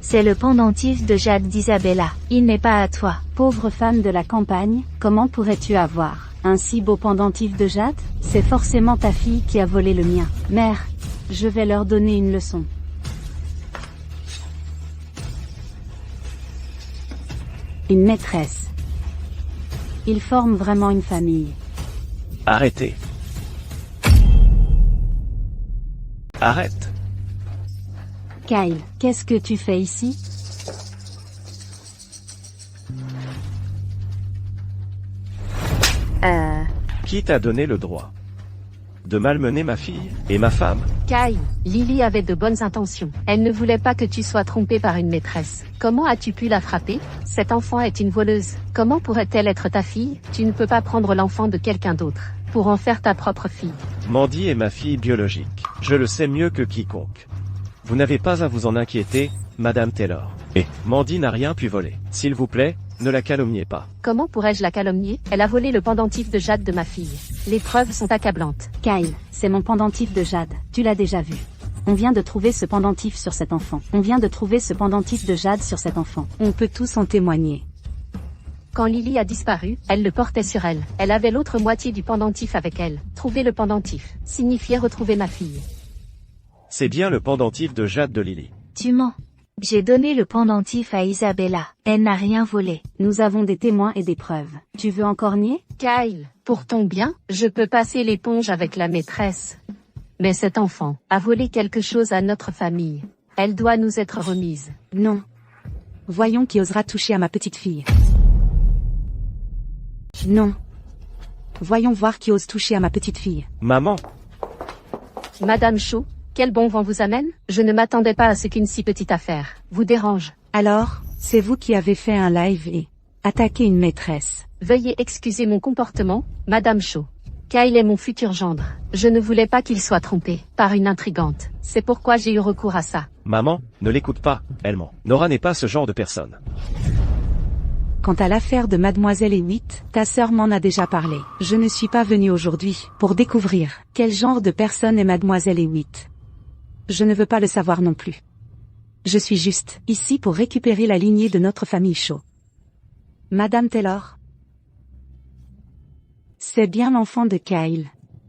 C'est le pendentif de Jade d'Isabella. Il n'est pas à toi. Pauvre femme de la campagne, comment pourrais-tu avoir un si beau pendentif de jade? C'est forcément ta fille qui a volé le mien. Mère, je vais leur donner une leçon. Une maîtresse. Ils forment vraiment une famille. Arrêtez. Arrête. Kyle, qu'est-ce que tu fais ici? Qui t'a donné le droit de malmener ma fille et ma femme? Kyle, Lily avait de bonnes intentions. Elle ne voulait pas que tu sois trompé par une maîtresse. Comment as-tu pu la frapper? Cette enfant est une voleuse. Comment pourrait-elle être ta fille? Tu ne peux pas prendre l'enfant de quelqu'un d'autre pour en faire ta propre fille. Mandy est ma fille biologique. Je le sais mieux que quiconque. Vous n'avez pas à vous en inquiéter, Madame Taylor. Et Mandy n'a rien pu voler. S'il vous plaît, ne la calomniez pas. Comment pourrais-je la calomnier? Elle a volé le pendentif de jade de ma fille. Les preuves sont accablantes. Kyle, c'est mon pendentif de jade. Tu l'as déjà vu. On vient de trouver ce pendentif sur cet enfant. On vient de trouver ce pendentif de jade sur cet enfant. On peut tous en témoigner. Quand Lily a disparu, elle le portait sur elle. Elle avait l'autre moitié du pendentif avec elle. Trouver le pendentif signifiait retrouver ma fille. C'est bien le pendentif de jade de Lily. Tu mens. J'ai donné le pendentif à Isabella. Elle n'a rien volé. Nous avons des témoins et des preuves. Tu veux encore nier? Kyle, pour ton bien, je peux passer l'éponge avec la maîtresse. Mais cet enfant a volé quelque chose à notre famille. Elle doit nous être remise. Non. Voyons qui osera toucher à ma petite fille. Non. Voyons voir qui ose toucher à ma petite fille. Maman, Madame Shaw, quel bon vent vous amène? Je ne m'attendais pas à ce qu'une si petite affaire vous dérange. Alors, c'est vous qui avez fait un live et attaqué une maîtresse. Veuillez excuser mon comportement, Madame Shaw. Kyle est mon futur gendre. Je ne voulais pas qu'il soit trompé par une intrigante. C'est pourquoi j'ai eu recours à ça. maman, ne l'écoute pas, elle ment. Nora n'est pas ce genre de personne. Quant à l'affaire de Mademoiselle Hewitt, ta sœur m'en a déjà parlé. Je ne suis pas venue aujourd'hui pour découvrir quel genre de personne est Mademoiselle Hewitt. Je ne veux pas le savoir non plus. Je suis juste ici pour récupérer la lignée de notre famille Shaw. Madame Taylor, c'est bien l'enfant de Kyle,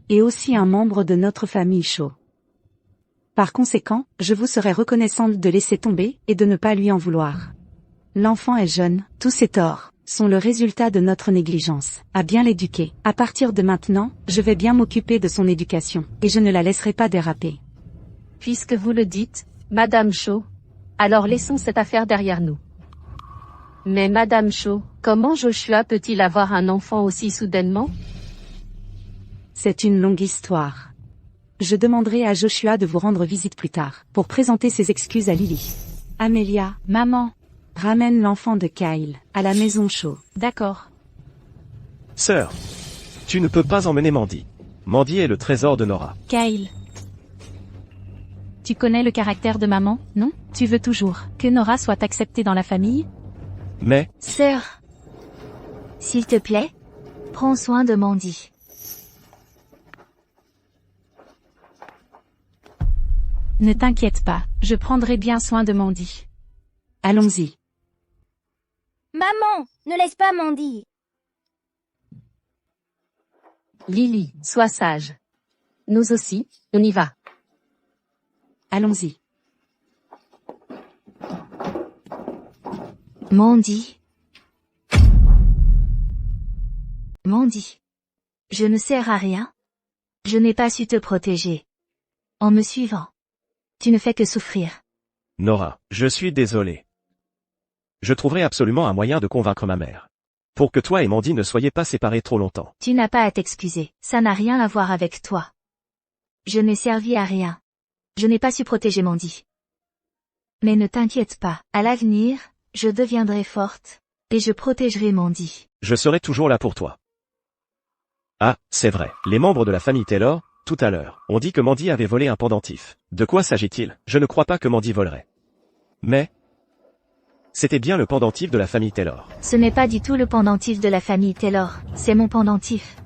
et aussi un membre de notre famille Shaw. Par conséquent, je vous serais reconnaissante de laisser tomber et de ne pas lui en vouloir. L'enfant est jeune, tous ses torts sont le résultat de notre négligence, à bien l'éduquer. À partir de maintenant, je vais bien m'occuper de son éducation, et je ne la laisserai pas déraper. Puisque vous le dites, Madame Shaw, alors laissons cette affaire derrière nous. Mais Madame Shaw, comment Joshua peut-il avoir un enfant aussi soudainement? C'est une longue histoire. Je demanderai à Joshua de vous rendre visite plus tard, pour présenter ses excuses à Lily. Amelia, Maman. ramène l'enfant de Kyle à la maison Shaw. D'accord. Sœur, tu ne peux pas emmener Mandy. Mandy est le trésor de Nora. Kyle. Tu connais le caractère de maman, non? Tu veux toujours que Nora soit acceptée dans la famille? Mais, Sœur, s'il te plaît, prends soin de Mandy. Ne t'inquiète pas, je prendrai bien soin de Mandy. Allons-y. Maman, ne laisse pas Mandy. Lily, sois sage. Nous aussi, on y va. Allons-y. Mandy. Mandy. Je ne sers à rien. Je n'ai pas su te protéger. En me suivant, tu ne fais que souffrir. Nora, je suis désolé. Je trouverai absolument un moyen de convaincre ma mère. Pour que toi et Mandy ne soyez pas séparés trop longtemps. Tu n'as pas à t'excuser, ça n'a rien à voir avec toi. Je n'ai servi à rien. Je n'ai pas su protéger Mandy. Mais ne t'inquiète pas, à l'avenir, je deviendrai forte, et je protégerai Mandy. Je serai toujours là pour toi. Ah, c'est vrai, les membres de la famille Taylor, tout à l'heure, ont dit que Mandy avait volé un pendentif. De quoi s'agit-il? Je ne crois pas que Mandy volerait. Mais, c'était bien le pendentif de la famille Taylor. Ce n'est pas du tout le pendentif de la famille Taylor, c'est mon pendentif.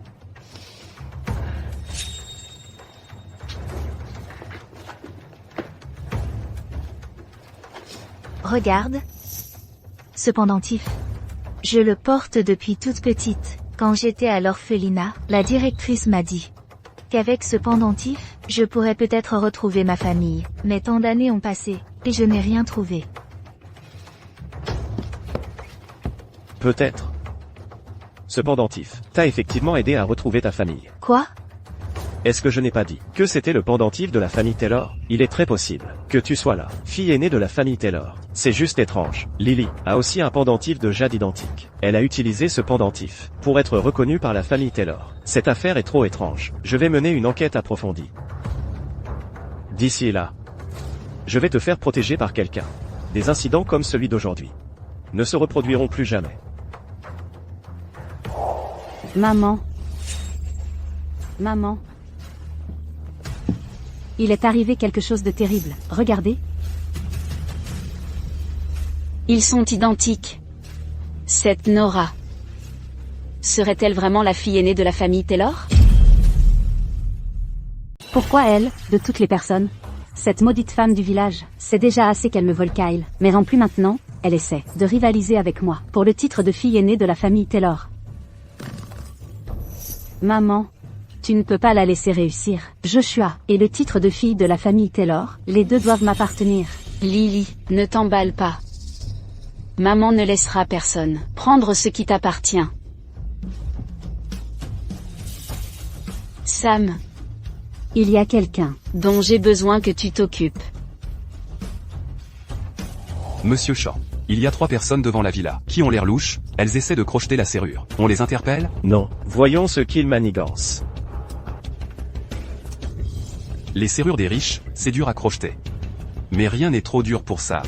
Regarde. Ce pendentif. Je le porte depuis toute petite. Quand j'étais à l'orphelinat, la directrice m'a dit qu'avec ce pendentif, je pourrais peut-être retrouver ma famille. Mais tant d'années ont passé, et je n'ai rien trouvé. Peut-être. Ce pendentif t'a effectivement aidé à retrouver ta famille. Quoi? Est-ce que je n'ai pas dit que c'était le pendentif de la famille Taylor? Il est très possible que tu sois la fille aînée de la famille Taylor. C'est juste étrange. Lily a aussi un pendentif de jade identique. Elle a utilisé ce pendentif pour être reconnue par la famille Taylor. Cette affaire est trop étrange. Je vais mener une enquête approfondie. D'ici là, je vais te faire protéger par quelqu'un. Des incidents comme celui d'aujourd'hui ne se reproduiront plus jamais. Maman. Maman. Il est arrivé quelque chose de terrible. Regardez. Ils sont identiques. Cette Nora. Serait-elle vraiment la fille aînée de la famille Taylor? Pourquoi elle, de toutes les personnes? Cette maudite femme du village, c'est déjà assez qu'elle me vole Kyle. Mais en plus maintenant, elle essaie de rivaliser avec moi pour le titre de fille aînée de la famille Taylor. Maman. Tu ne peux pas la laisser réussir. Joshua et le titre de fille de la famille Taylor, les deux doivent m'appartenir. Lily, ne t'emballe pas. Maman ne laissera personne prendre ce qui t'appartient. Sam. Il y a quelqu'un dont j'ai besoin que tu t'occupes. Monsieur Shaw. Il y a 3 personnes devant la villa, qui ont l'air louches, elles essaient de crocheter la serrure. On les interpelle? Non. Voyons ce qu'ils manigancent. Les serrures des riches, c'est dur à crocheter. Mais rien n'est trop dur pour Sam.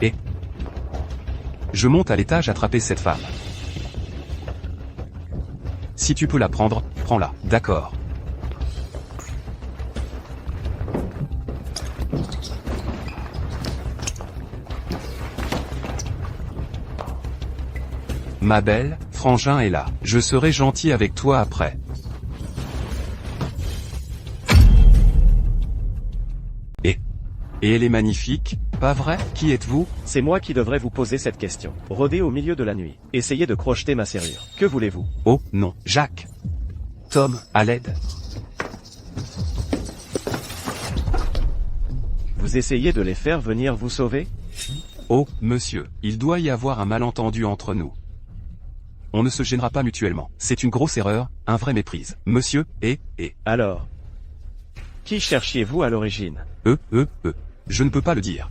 Et je monte à l'étage attraper cette femme. Si tu peux la prendre, prends-la, d'accord. Ma belle, Frangin est là. Je serai gentil avec toi après. Et elle est magnifique, pas vrai? Qui êtes-vous? C'est moi qui devrais vous poser cette question. Rôdez au milieu de la nuit. Essayez de crocheter ma serrure. Que voulez-vous? Oh, non. Jacques. Tom, à l'aide. Vous essayez de les faire venir vous sauver? Oh, monsieur, il doit y avoir un malentendu entre nous. On ne se gênera pas mutuellement. C'est une grosse erreur, un vrai méprise. Monsieur, et... Alors, qui cherchiez-vous à l'origine? Je ne peux pas le dire.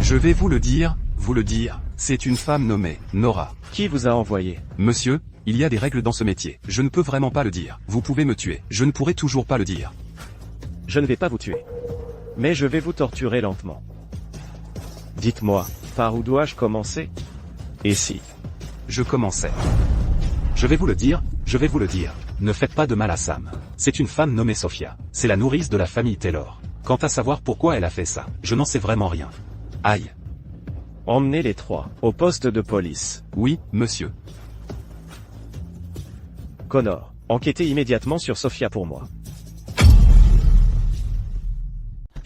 Je vais vous le dire, c'est une femme nommée Nora. Qui vous a envoyé? Monsieur, il y a des règles dans ce métier. Je ne peux vraiment pas le dire. Vous pouvez me tuer. Je ne pourrai toujours pas le dire. Je ne vais pas vous tuer. Mais je vais vous torturer lentement. Dites-moi, par où dois-je commencer? Et si je commençais? Je vais vous le dire, je vais vous le dire. Ne faites pas de mal à Sam. C'est une femme nommée Sophia. C'est la nourrice de la famille Taylor. Quant à savoir pourquoi elle a fait ça, je n'en sais vraiment rien. Aïe. Emmenez les trois au poste de police. Oui, monsieur. Connor, enquêtez immédiatement sur Sophia pour moi.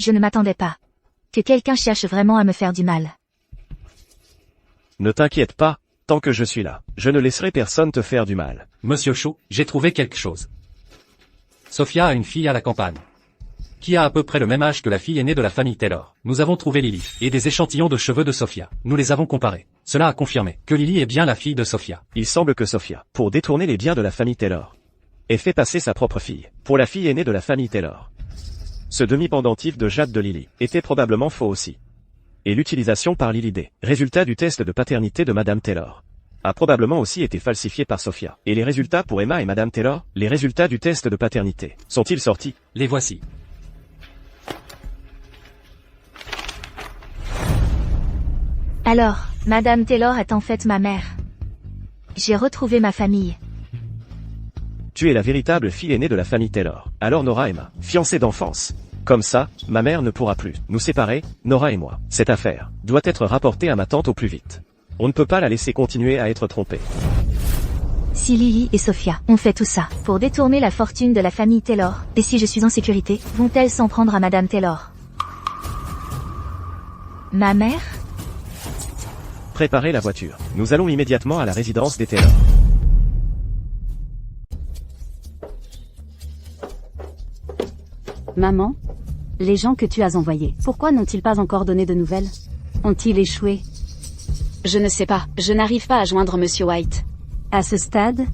Je ne m'attendais pas. Que quelqu'un cherche vraiment à me faire du mal. Ne t'inquiète pas, tant que je suis là, je ne laisserai personne te faire du mal. Monsieur Shaw, j'ai trouvé quelque chose. Sophia a une fille à la campagne, qui a à peu près le même âge que la fille aînée de la famille Taylor. Nous avons trouvé Lily, et des échantillons de cheveux de Sophia. Nous les avons comparés. Cela a confirmé que Lily est bien la fille de Sophia. Il semble que Sophia, pour détourner les biens de la famille Taylor, ait fait passer sa propre fille pour la fille aînée de la famille Taylor. Ce demi-pendentif de Jade de Lily était probablement faux aussi. Et l'utilisation par Lily des résultats du test de paternité de Madame Taylor a probablement aussi été falsifié par Sophia. Et les résultats pour Emma et Madame Taylor, les résultats du test de paternité, sont-ils sortis? Les voici. Alors, Madame Taylor est en fait ma mère. J'ai retrouvé ma famille. Tu es la véritable fille aînée de la famille Taylor. Alors Nora et ma fiancée d'enfance. Comme ça, ma mère ne pourra plus nous séparer, Nora et moi. Cette affaire doit être rapportée à ma tante au plus vite. On ne peut pas la laisser continuer à être trompée. Si Lily et Sophia ont fait tout ça pour détourner la fortune de la famille Taylor, et si je suis en sécurité, vont-elles s'en prendre à Madame Taylor? Ma mère? Préparez la voiture. Nous allons immédiatement à la résidence des Taylor. Maman? Les gens que tu as envoyés, pourquoi n'ont-ils pas encore donné de nouvelles? Ont-ils échoué? Je ne sais pas, je n'arrive pas à joindre Monsieur White. À ce stade,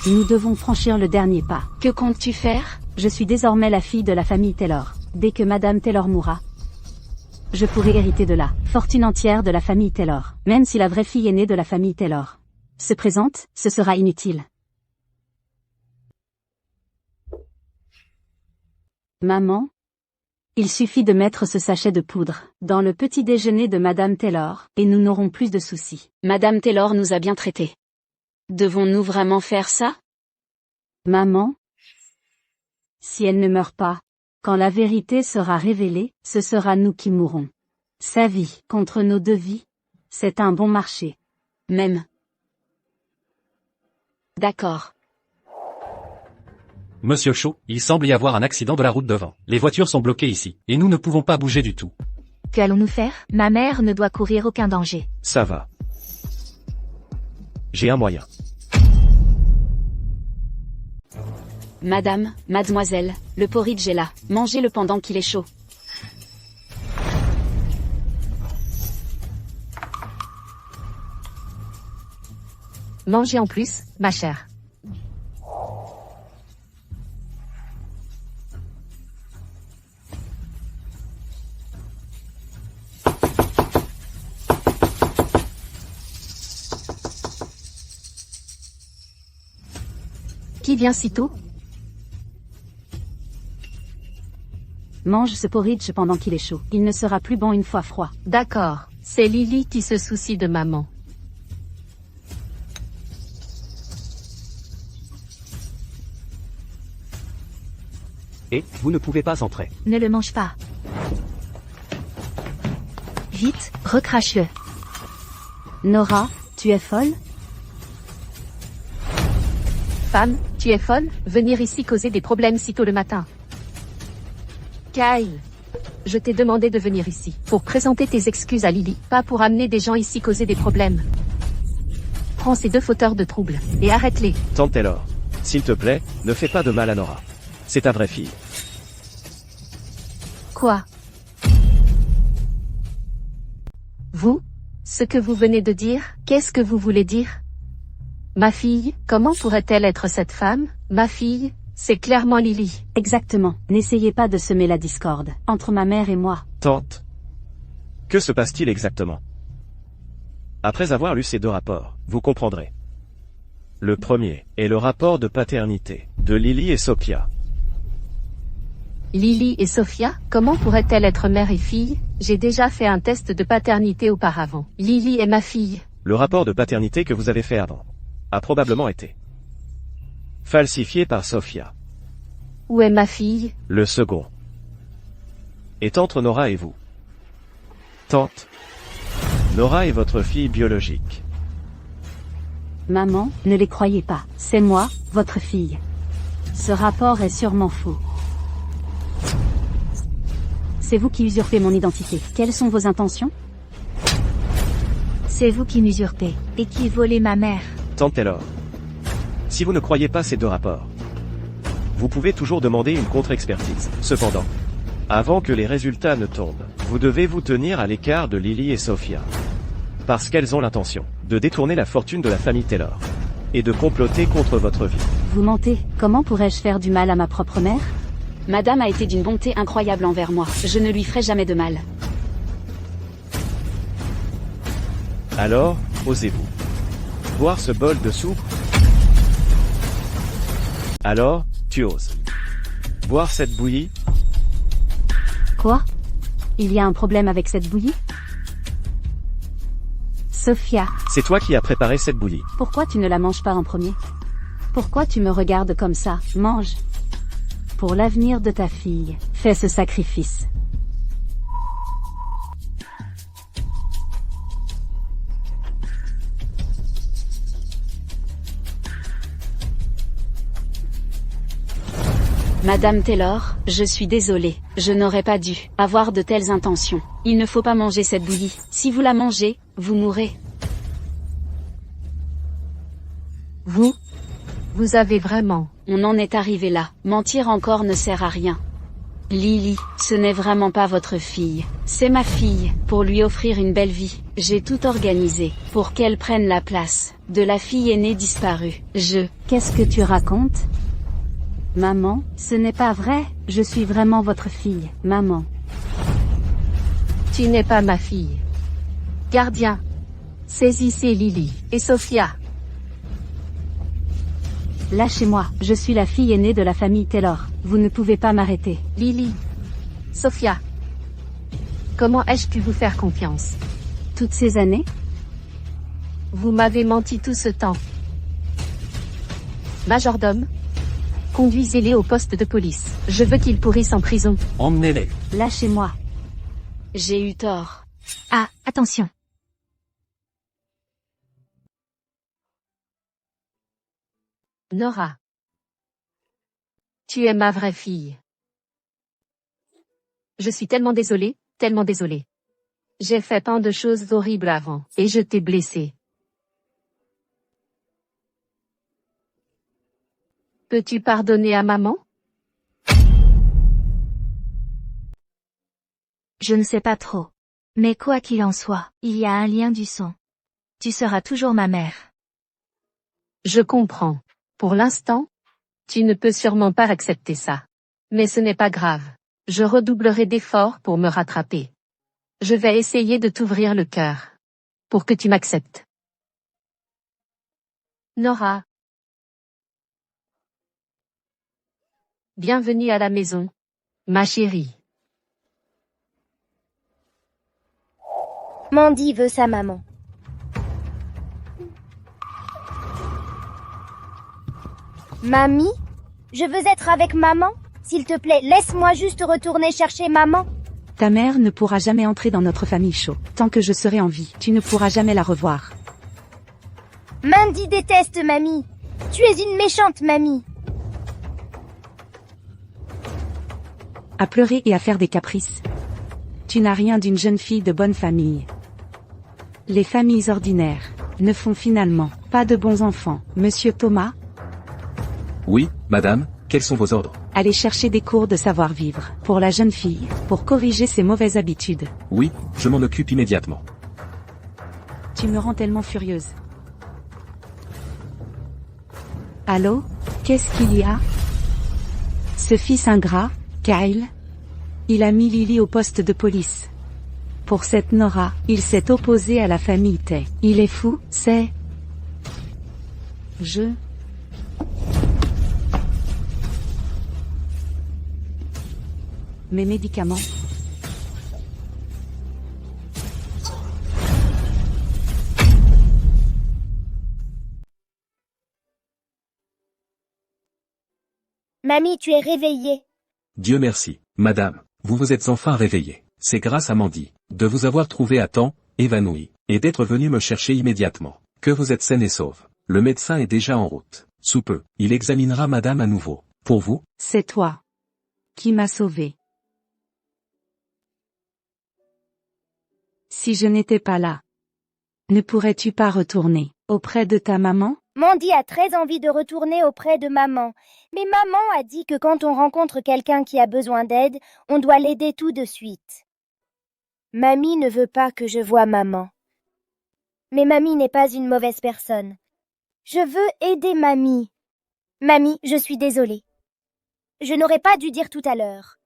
nous devons franchir le dernier pas. Que comptes-tu faire? Je suis désormais la fille de la famille Taylor. Dès que Madame Taylor mourra, je pourrai hériter de la fortune entière de la famille Taylor. Même si la vraie fille aînée de la famille Taylor se présente, ce sera inutile. Maman? Il suffit de mettre ce sachet de poudre dans le petit déjeuner de Madame Taylor, et nous n'aurons plus de soucis. Madame Taylor nous a bien traités. Devons-nous vraiment faire ça? Maman? Si elle ne meurt pas, quand la vérité sera révélée, ce sera nous qui mourrons. Sa vie contre nos deux vies, c'est un bon marché. Même. D'accord. Monsieur Shaw, il semble y avoir un accident de la route devant. Les voitures sont bloquées ici, et nous ne pouvons pas bouger du tout. Qu'allons-nous faire? Ma mère ne doit courir aucun danger. Ça va. J'ai un moyen. Madame, mademoiselle, le porridge est là. Mangez-le pendant qu'il est chaud. Mangez en plus, ma chère. Qui vient si tôt? Mange ce porridge pendant qu'il est chaud. Il ne sera plus bon une fois froid. D'accord, c'est Lily qui se soucie de maman. Et, vous ne pouvez pas entrer. Ne le mange pas. Vite, recrache-le. Nora, tu es folle? Femme, tu es folle? Venir ici causer des problèmes si tôt le matin. Kyle, je t'ai demandé de venir ici pour présenter tes excuses à Lily, pas pour amener des gens ici causer des problèmes. Prends ces deux fauteurs de troubles et arrête-les. Tante Taylor, s'il te plaît, ne fais pas de mal à Nora. C'est ta vraie fille. Quoi? Vous? Ce que vous venez de dire, qu'est-ce que vous voulez dire? Ma fille, comment pourrait-elle être cette femme? Ma fille, c'est clairement Lily. Exactement. N'essayez pas de semer la discorde entre ma mère et moi. Tante. Que se passe-t-il exactement? Après avoir lu ces deux rapports, vous comprendrez. Le premier est le rapport de paternité de Lily et Sophia. Lily et Sophia, comment pourraient-elles être mère et fille? J'ai déjà fait un test de paternité auparavant. Lily est ma fille. Le rapport de paternité que vous avez fait avant a probablement été falsifié par Sophia. Où est ma fille? Le second est entre Nora et vous. Tante. Nora est votre fille biologique. Maman, ne les croyez pas. C'est moi, votre fille. Ce rapport est sûrement faux. C'est vous qui usurpez mon identité. Quelles sont vos intentions? C'est vous qui m'usurpez, et qui volez ma mère. Tante Taylor. Si vous ne croyez pas ces deux rapports, vous pouvez toujours demander une contre-expertise. Cependant, avant que les résultats ne tombent, vous devez vous tenir à l'écart de Lily et Sophia. Parce qu'elles ont l'intention de détourner la fortune de la famille Taylor et de comploter contre votre vie. Vous mentez. Comment pourrais-je faire du mal à ma propre mère? Madame a été d'une bonté incroyable envers moi. Je ne lui ferai jamais de mal. Alors, osez-vous boire ce bol de soupe? Alors, tu oses boire cette bouillie? Quoi? Il y a un problème avec cette bouillie? Sophia. C'est toi qui as préparé cette bouillie. Pourquoi tu ne la manges pas en premier? Pourquoi tu me regardes comme ça? Mange. Pour l'avenir de ta fille, fais ce sacrifice. Madame Taylor, je suis désolée, je n'aurais pas dû avoir de telles intentions. Il ne faut pas manger cette bouillie. Si vous la mangez, vous mourrez. Vous avez vraiment... On en est arrivé là. Mentir encore ne sert à rien. Lily, ce n'est vraiment pas votre fille. C'est ma fille. Pour lui offrir une belle vie, j'ai tout organisé pour qu'elle prenne la place de la fille aînée disparue. Qu'est-ce que tu racontes? Maman, ce n'est pas vrai. Je suis vraiment votre fille, maman. Tu n'es pas ma fille. Gardien. Saisissez Lily et Sophia. Lâchez-moi, je suis la fille aînée de la famille Taylor. Vous ne pouvez pas m'arrêter. Lily. Sophia. Comment ai-je pu vous faire confiance? Toutes ces années? Vous m'avez menti tout ce temps. Majordome. Conduisez-les au poste de police. Je veux qu'ils pourrissent en prison. Emmenez-les. Lâchez-moi. J'ai eu tort. Ah, attention. Nora. Tu es ma vraie fille. Je suis tellement désolée, tellement désolée. J'ai fait tant de choses horribles avant, et je t'ai blessée. Peux-tu pardonner à maman? Je ne sais pas trop. Mais quoi qu'il en soit, il y a un lien du sang. Tu seras toujours ma mère. Je comprends. Pour l'instant, tu ne peux sûrement pas accepter ça. Mais ce n'est pas grave. Je redoublerai d'efforts pour me rattraper. Je vais essayer de t'ouvrir le cœur. Pour que tu m'acceptes. Nora. Bienvenue à la maison, ma chérie. Mandy veut sa maman. Mamie? Je veux être avec maman? S'il te plaît, laisse-moi juste retourner chercher maman. Ta mère ne pourra jamais entrer dans notre famille Shaw. Tant que je serai en vie, tu ne pourras jamais la revoir. Mandy déteste mamie. Tu es une méchante mamie. À pleurer et à faire des caprices. Tu n'as rien d'une jeune fille de bonne famille. Les familles ordinaires ne font finalement pas de bons enfants. Monsieur Thomas? Oui, madame, quels sont vos ordres? Allez chercher des cours de savoir-vivre pour la jeune fille, pour corriger ses mauvaises habitudes. Oui, je m'en occupe immédiatement. Tu me rends tellement furieuse. Allô? Qu'est-ce qu'il y a? Ce fils ingrat, Kyle? Il a mis Lily au poste de police. Pour cette Nora, il s'est opposé à la famille Tay. Il est fou, c'est... Mes médicaments. Mamie, tu es réveillée. Dieu merci, madame, vous vous êtes enfin réveillée. C'est grâce à Mandy, de vous avoir trouvé à temps, évanouie, et d'être venu me chercher immédiatement, que vous êtes saine et sauve. Le médecin est déjà en route. Sous peu, il examinera madame à nouveau. Pour vous? C'est toi qui m'as sauvé. Si je n'étais pas là, ne pourrais-tu pas retourner auprès de ta maman? Mandy a très envie de retourner auprès de maman. Mais maman a dit que quand on rencontre quelqu'un qui a besoin d'aide, on doit l'aider tout de suite. Mamie ne veut pas que je voie maman. Mais mamie n'est pas une mauvaise personne. Je veux aider mamie. Mamie, je suis désolée. Je n'aurais pas dû dire tout à l'heure.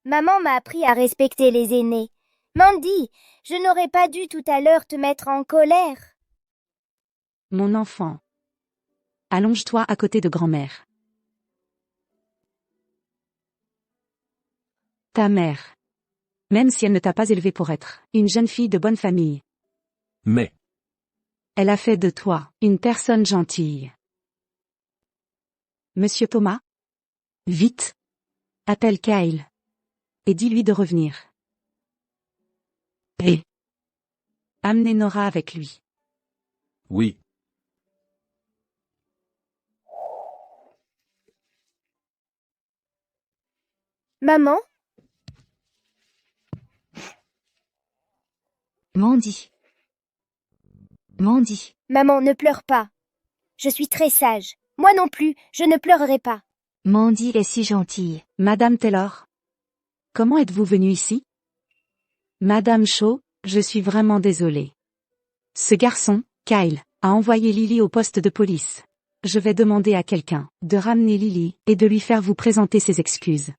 Maman m'a appris à respecter les aînés. Mandy, je n'aurais pas dû tout à l'heure te mettre en colère. Mon enfant. Allonge-toi à côté de grand-mère. Ta mère. Même si elle ne t'a pas élevée pour être une jeune fille de bonne famille. Mais, Elle a fait de toi une personne gentille. Monsieur Thomas? Vite. Appelle Kyle. Et dis-lui de revenir. Et amenez Nora avec lui. oui. Maman? Mandy. Mandy. Maman, ne pleure pas. Je suis très sage. Moi non plus, je ne pleurerai pas. Mandy est si gentille. Madame Taylor. Comment êtes-vous venue ici? Madame Shaw, je suis vraiment désolée. Ce garçon, Kyle, a envoyé Lily au poste de police. Je vais demander à quelqu'un de ramener Lily et de lui faire vous présenter ses excuses.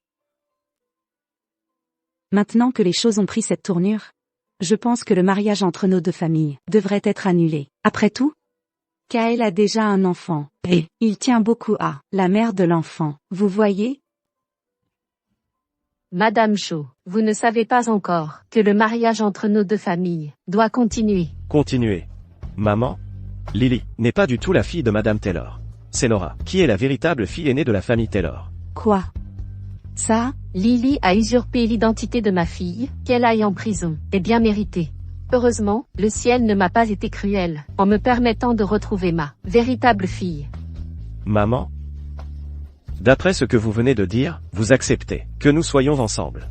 Maintenant que les choses ont pris cette tournure, je pense que le mariage entre nos deux familles devrait être annulé. Après tout, Kyle a déjà un enfant, et il tient beaucoup à la mère de l'enfant, vous voyez? Madame Shaw, vous ne savez pas encore que le mariage entre nos deux familles doit continuer. Continuez. Maman? Lily n'est pas du tout la fille de Madame Taylor. C'est Nora, qui est la véritable fille aînée de la famille Taylor. Quoi? Ça? Lily a usurpé l'identité de ma fille, qu'elle aille en prison, et bien mérité. Heureusement, le ciel ne m'a pas été cruel, en me permettant de retrouver ma véritable fille. Maman? D'après ce que vous venez de dire, vous acceptez que nous soyons ensemble.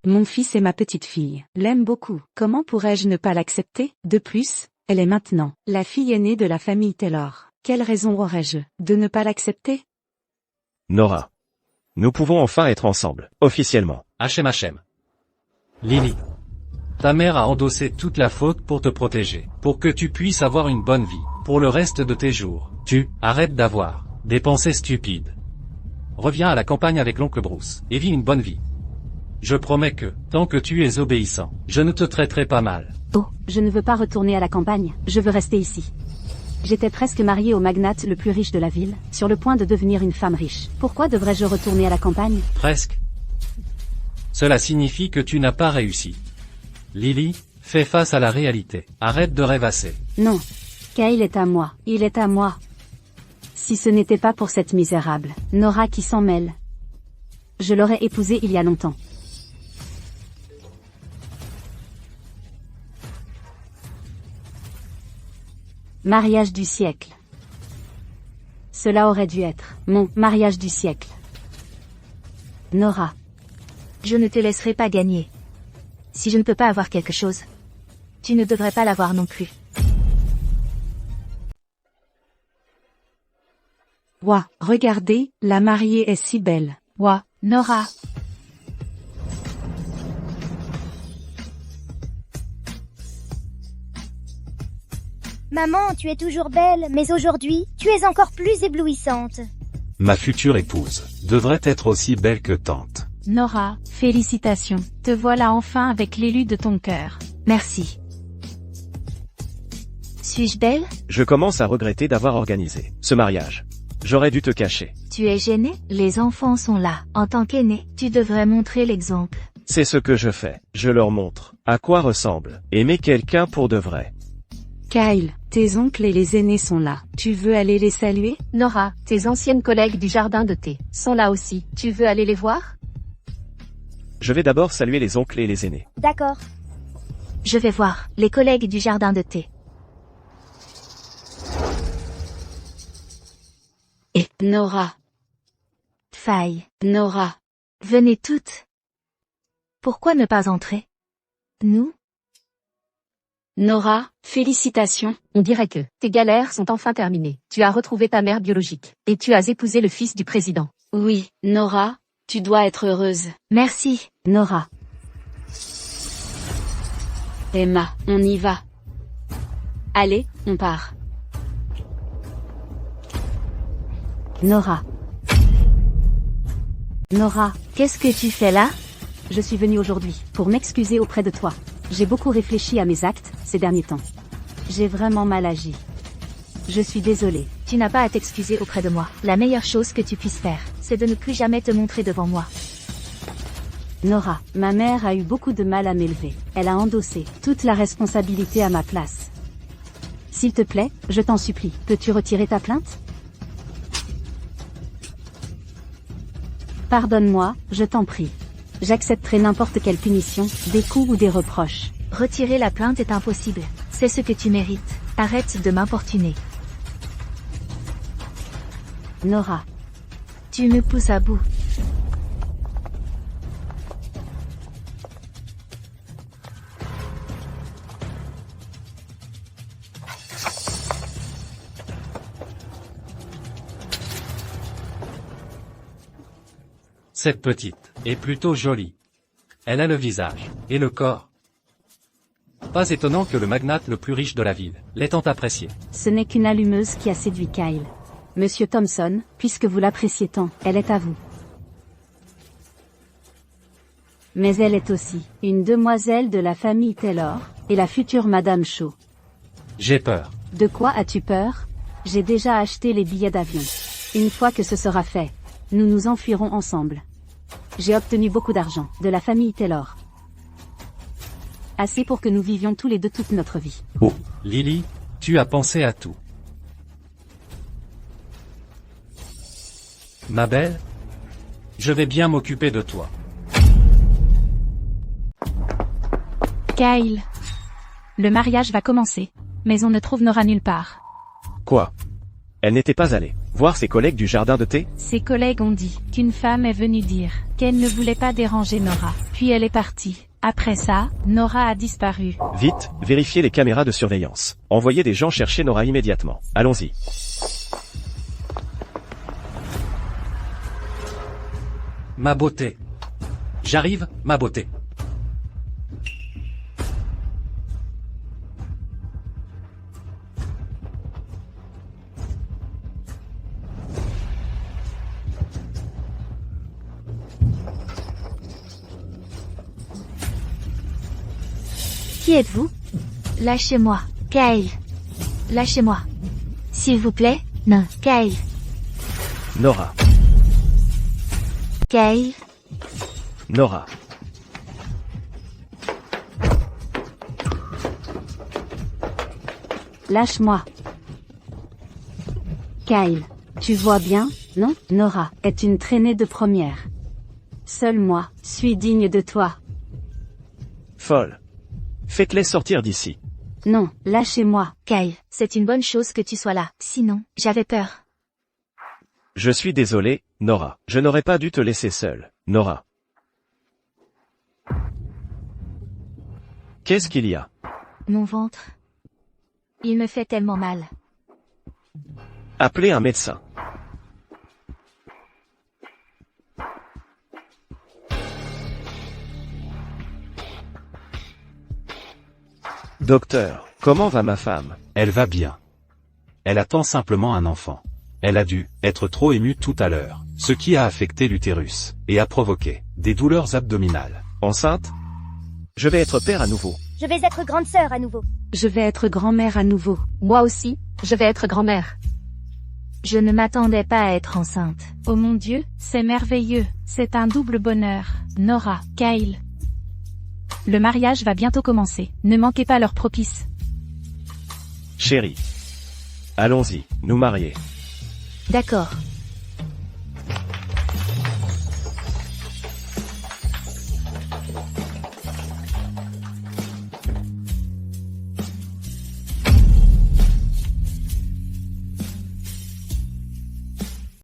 Mon fils et ma petite fille l'aiment beaucoup. Comment pourrais-je ne pas l'accepter? De plus, elle est maintenant la fille aînée de la famille Taylor. Quelle raison aurais-je de ne pas l'accepter? Nora. Nous pouvons enfin être ensemble, officiellement. Hachem. Lily. Ta mère a endossé toute la faute pour te protéger, pour que tu puisses avoir une bonne vie, pour le reste de tes jours. Arrête d'avoir des pensées stupides. Reviens à la campagne avec l'oncle Bruce, et vis une bonne vie. Je promets que, tant que tu es obéissant, je ne te traiterai pas mal. Oh, je ne veux pas retourner à la campagne, je veux rester ici. J'étais presque mariée au magnate le plus riche de la ville, sur le point de devenir une femme riche. Pourquoi devrais-je retourner à la campagne? Presque. Cela signifie que tu n'as pas réussi. Lily, fais face à la réalité. Arrête de rêvasser. Non. Kyle est à moi. Il est à moi. Si ce n'était pas pour cette misérable Nora qui s'en mêle, je l'aurais épousée il y a longtemps. Mariage du siècle. Cela aurait dû être mon mariage du siècle. Nora. Je ne te laisserai pas gagner. Si je ne peux pas avoir quelque chose, tu ne devrais pas l'avoir non plus. Ouah, regardez, la mariée est si belle. Ouah, Nora. Maman, tu es toujours belle, mais aujourd'hui, tu es encore plus éblouissante. Ma future épouse devrait être aussi belle que tante. Nora, félicitations. Te voilà enfin avec l'élu de ton cœur. Merci. Suis-je belle? Je commence à regretter d'avoir organisé ce mariage. J'aurais dû te cacher. Tu es gêné? Les enfants sont là. En tant qu'aîné, tu devrais montrer l'exemple. C'est ce que je fais. Je leur montre à quoi ressemble aimer quelqu'un pour de vrai. Kyle, tes oncles et les aînés sont là. Tu veux aller les saluer? Nora, tes anciennes collègues du jardin de thé sont là aussi. Tu veux aller les voir? Je vais d'abord saluer les oncles et les aînés. D'accord. Je vais voir les collègues du jardin de thé. Et Nora. Faille. Nora. Venez toutes. Pourquoi ne pas entrer? Nous? Nora, félicitations. On dirait que tes galères sont enfin terminées. Tu as retrouvé ta mère biologique. Et tu as épousé le fils du président. Oui, Nora, tu dois être heureuse. Merci. Nora. Emma, on y va. Allez, on part. Nora. Nora, Qu'est-ce que tu fais là? je suis venue aujourd'hui pour m'excuser auprès de toi. J'ai beaucoup réfléchi à mes actes ces derniers temps. J'ai vraiment mal agi. Je suis désolée. Tu n'as pas à t'excuser auprès de moi. La meilleure chose que tu puisses faire, c'est de ne plus jamais te montrer devant moi. Nora, ma mère a eu beaucoup de mal à m'élever. Elle a endossé toute la responsabilité à ma place. S'il te plaît, je t'en supplie, peux-tu retirer ta plainte? Pardonne-moi, je t'en prie. J'accepterai n'importe quelle punition, des coups ou des reproches. Retirer la plainte est impossible. C'est ce que tu mérites. Arrête de m'importuner. Nora. Tu me pousses à bout. Cette petite est plutôt jolie. Elle a le visage et le corps. Pas étonnant que le magnate le plus riche de la ville l'ait tant appréciée. Ce n'est qu'une allumeuse qui a séduit Kyle. Monsieur Thompson, puisque vous l'appréciez tant, elle est à vous. Mais elle est aussi une demoiselle de la famille Taylor, et la future Madame Shaw. J'ai peur. De quoi as-tu peur? J'ai déjà acheté les billets d'avion. Une fois que ce sera fait, nous nous enfuirons ensemble. J'ai obtenu beaucoup d'argent de la famille Taylor. Assez pour que nous vivions tous les deux toute notre vie. Oh, Lily, tu as pensé à tout. Ma belle, je vais bien m'occuper de toi. Kyle. Le mariage va commencer, mais on ne trouve Nora nulle part. Quoi? Elle n'était pas allée voir ses collègues du jardin de thé? Ses collègues ont dit qu'une femme est venue dire qu'elle ne voulait pas déranger Nora, puis elle est partie. Après ça, Nora a disparu. Vite, vérifiez les caméras de surveillance. Envoyez des gens chercher Nora immédiatement. Allons-y. Ma beauté. J'arrive, ma beauté. Qui êtes-vous? Lâchez-moi, Kyle. Lâchez-moi. S'il vous plaît, non, Kyle. Nora. Kyle. Nora. Lâche-moi. Kyle. Tu vois bien, non? Nora est une traînée de première. Seul moi suis digne de toi. Folle. Faites-les sortir d'ici. Non, lâchez-moi. Kyle, c'est une bonne chose que tu sois là. Sinon, j'avais peur. Je suis désolé, Nora. Je n'aurais pas dû te laisser seule, Nora. Qu'est-ce qu'il y a? Mon ventre. Il me fait tellement mal. Appelez un médecin. Docteur, comment va ma femme? Elle va bien. Elle attend simplement un enfant. Elle a dû être trop émue tout à l'heure, ce qui a affecté l'utérus, et a provoqué des douleurs abdominales. Enceinte? Je vais être père à nouveau. Je vais être grande sœur à nouveau. Je vais être grand-mère à nouveau. Moi aussi, je vais être grand-mère. Je ne m'attendais pas à être enceinte. Oh mon Dieu, c'est merveilleux. C'est un double bonheur. Nora, Kyle. Le mariage va bientôt commencer. Ne manquez pas l'heure propice. Chérie. Allons-y, nous marier. D'accord.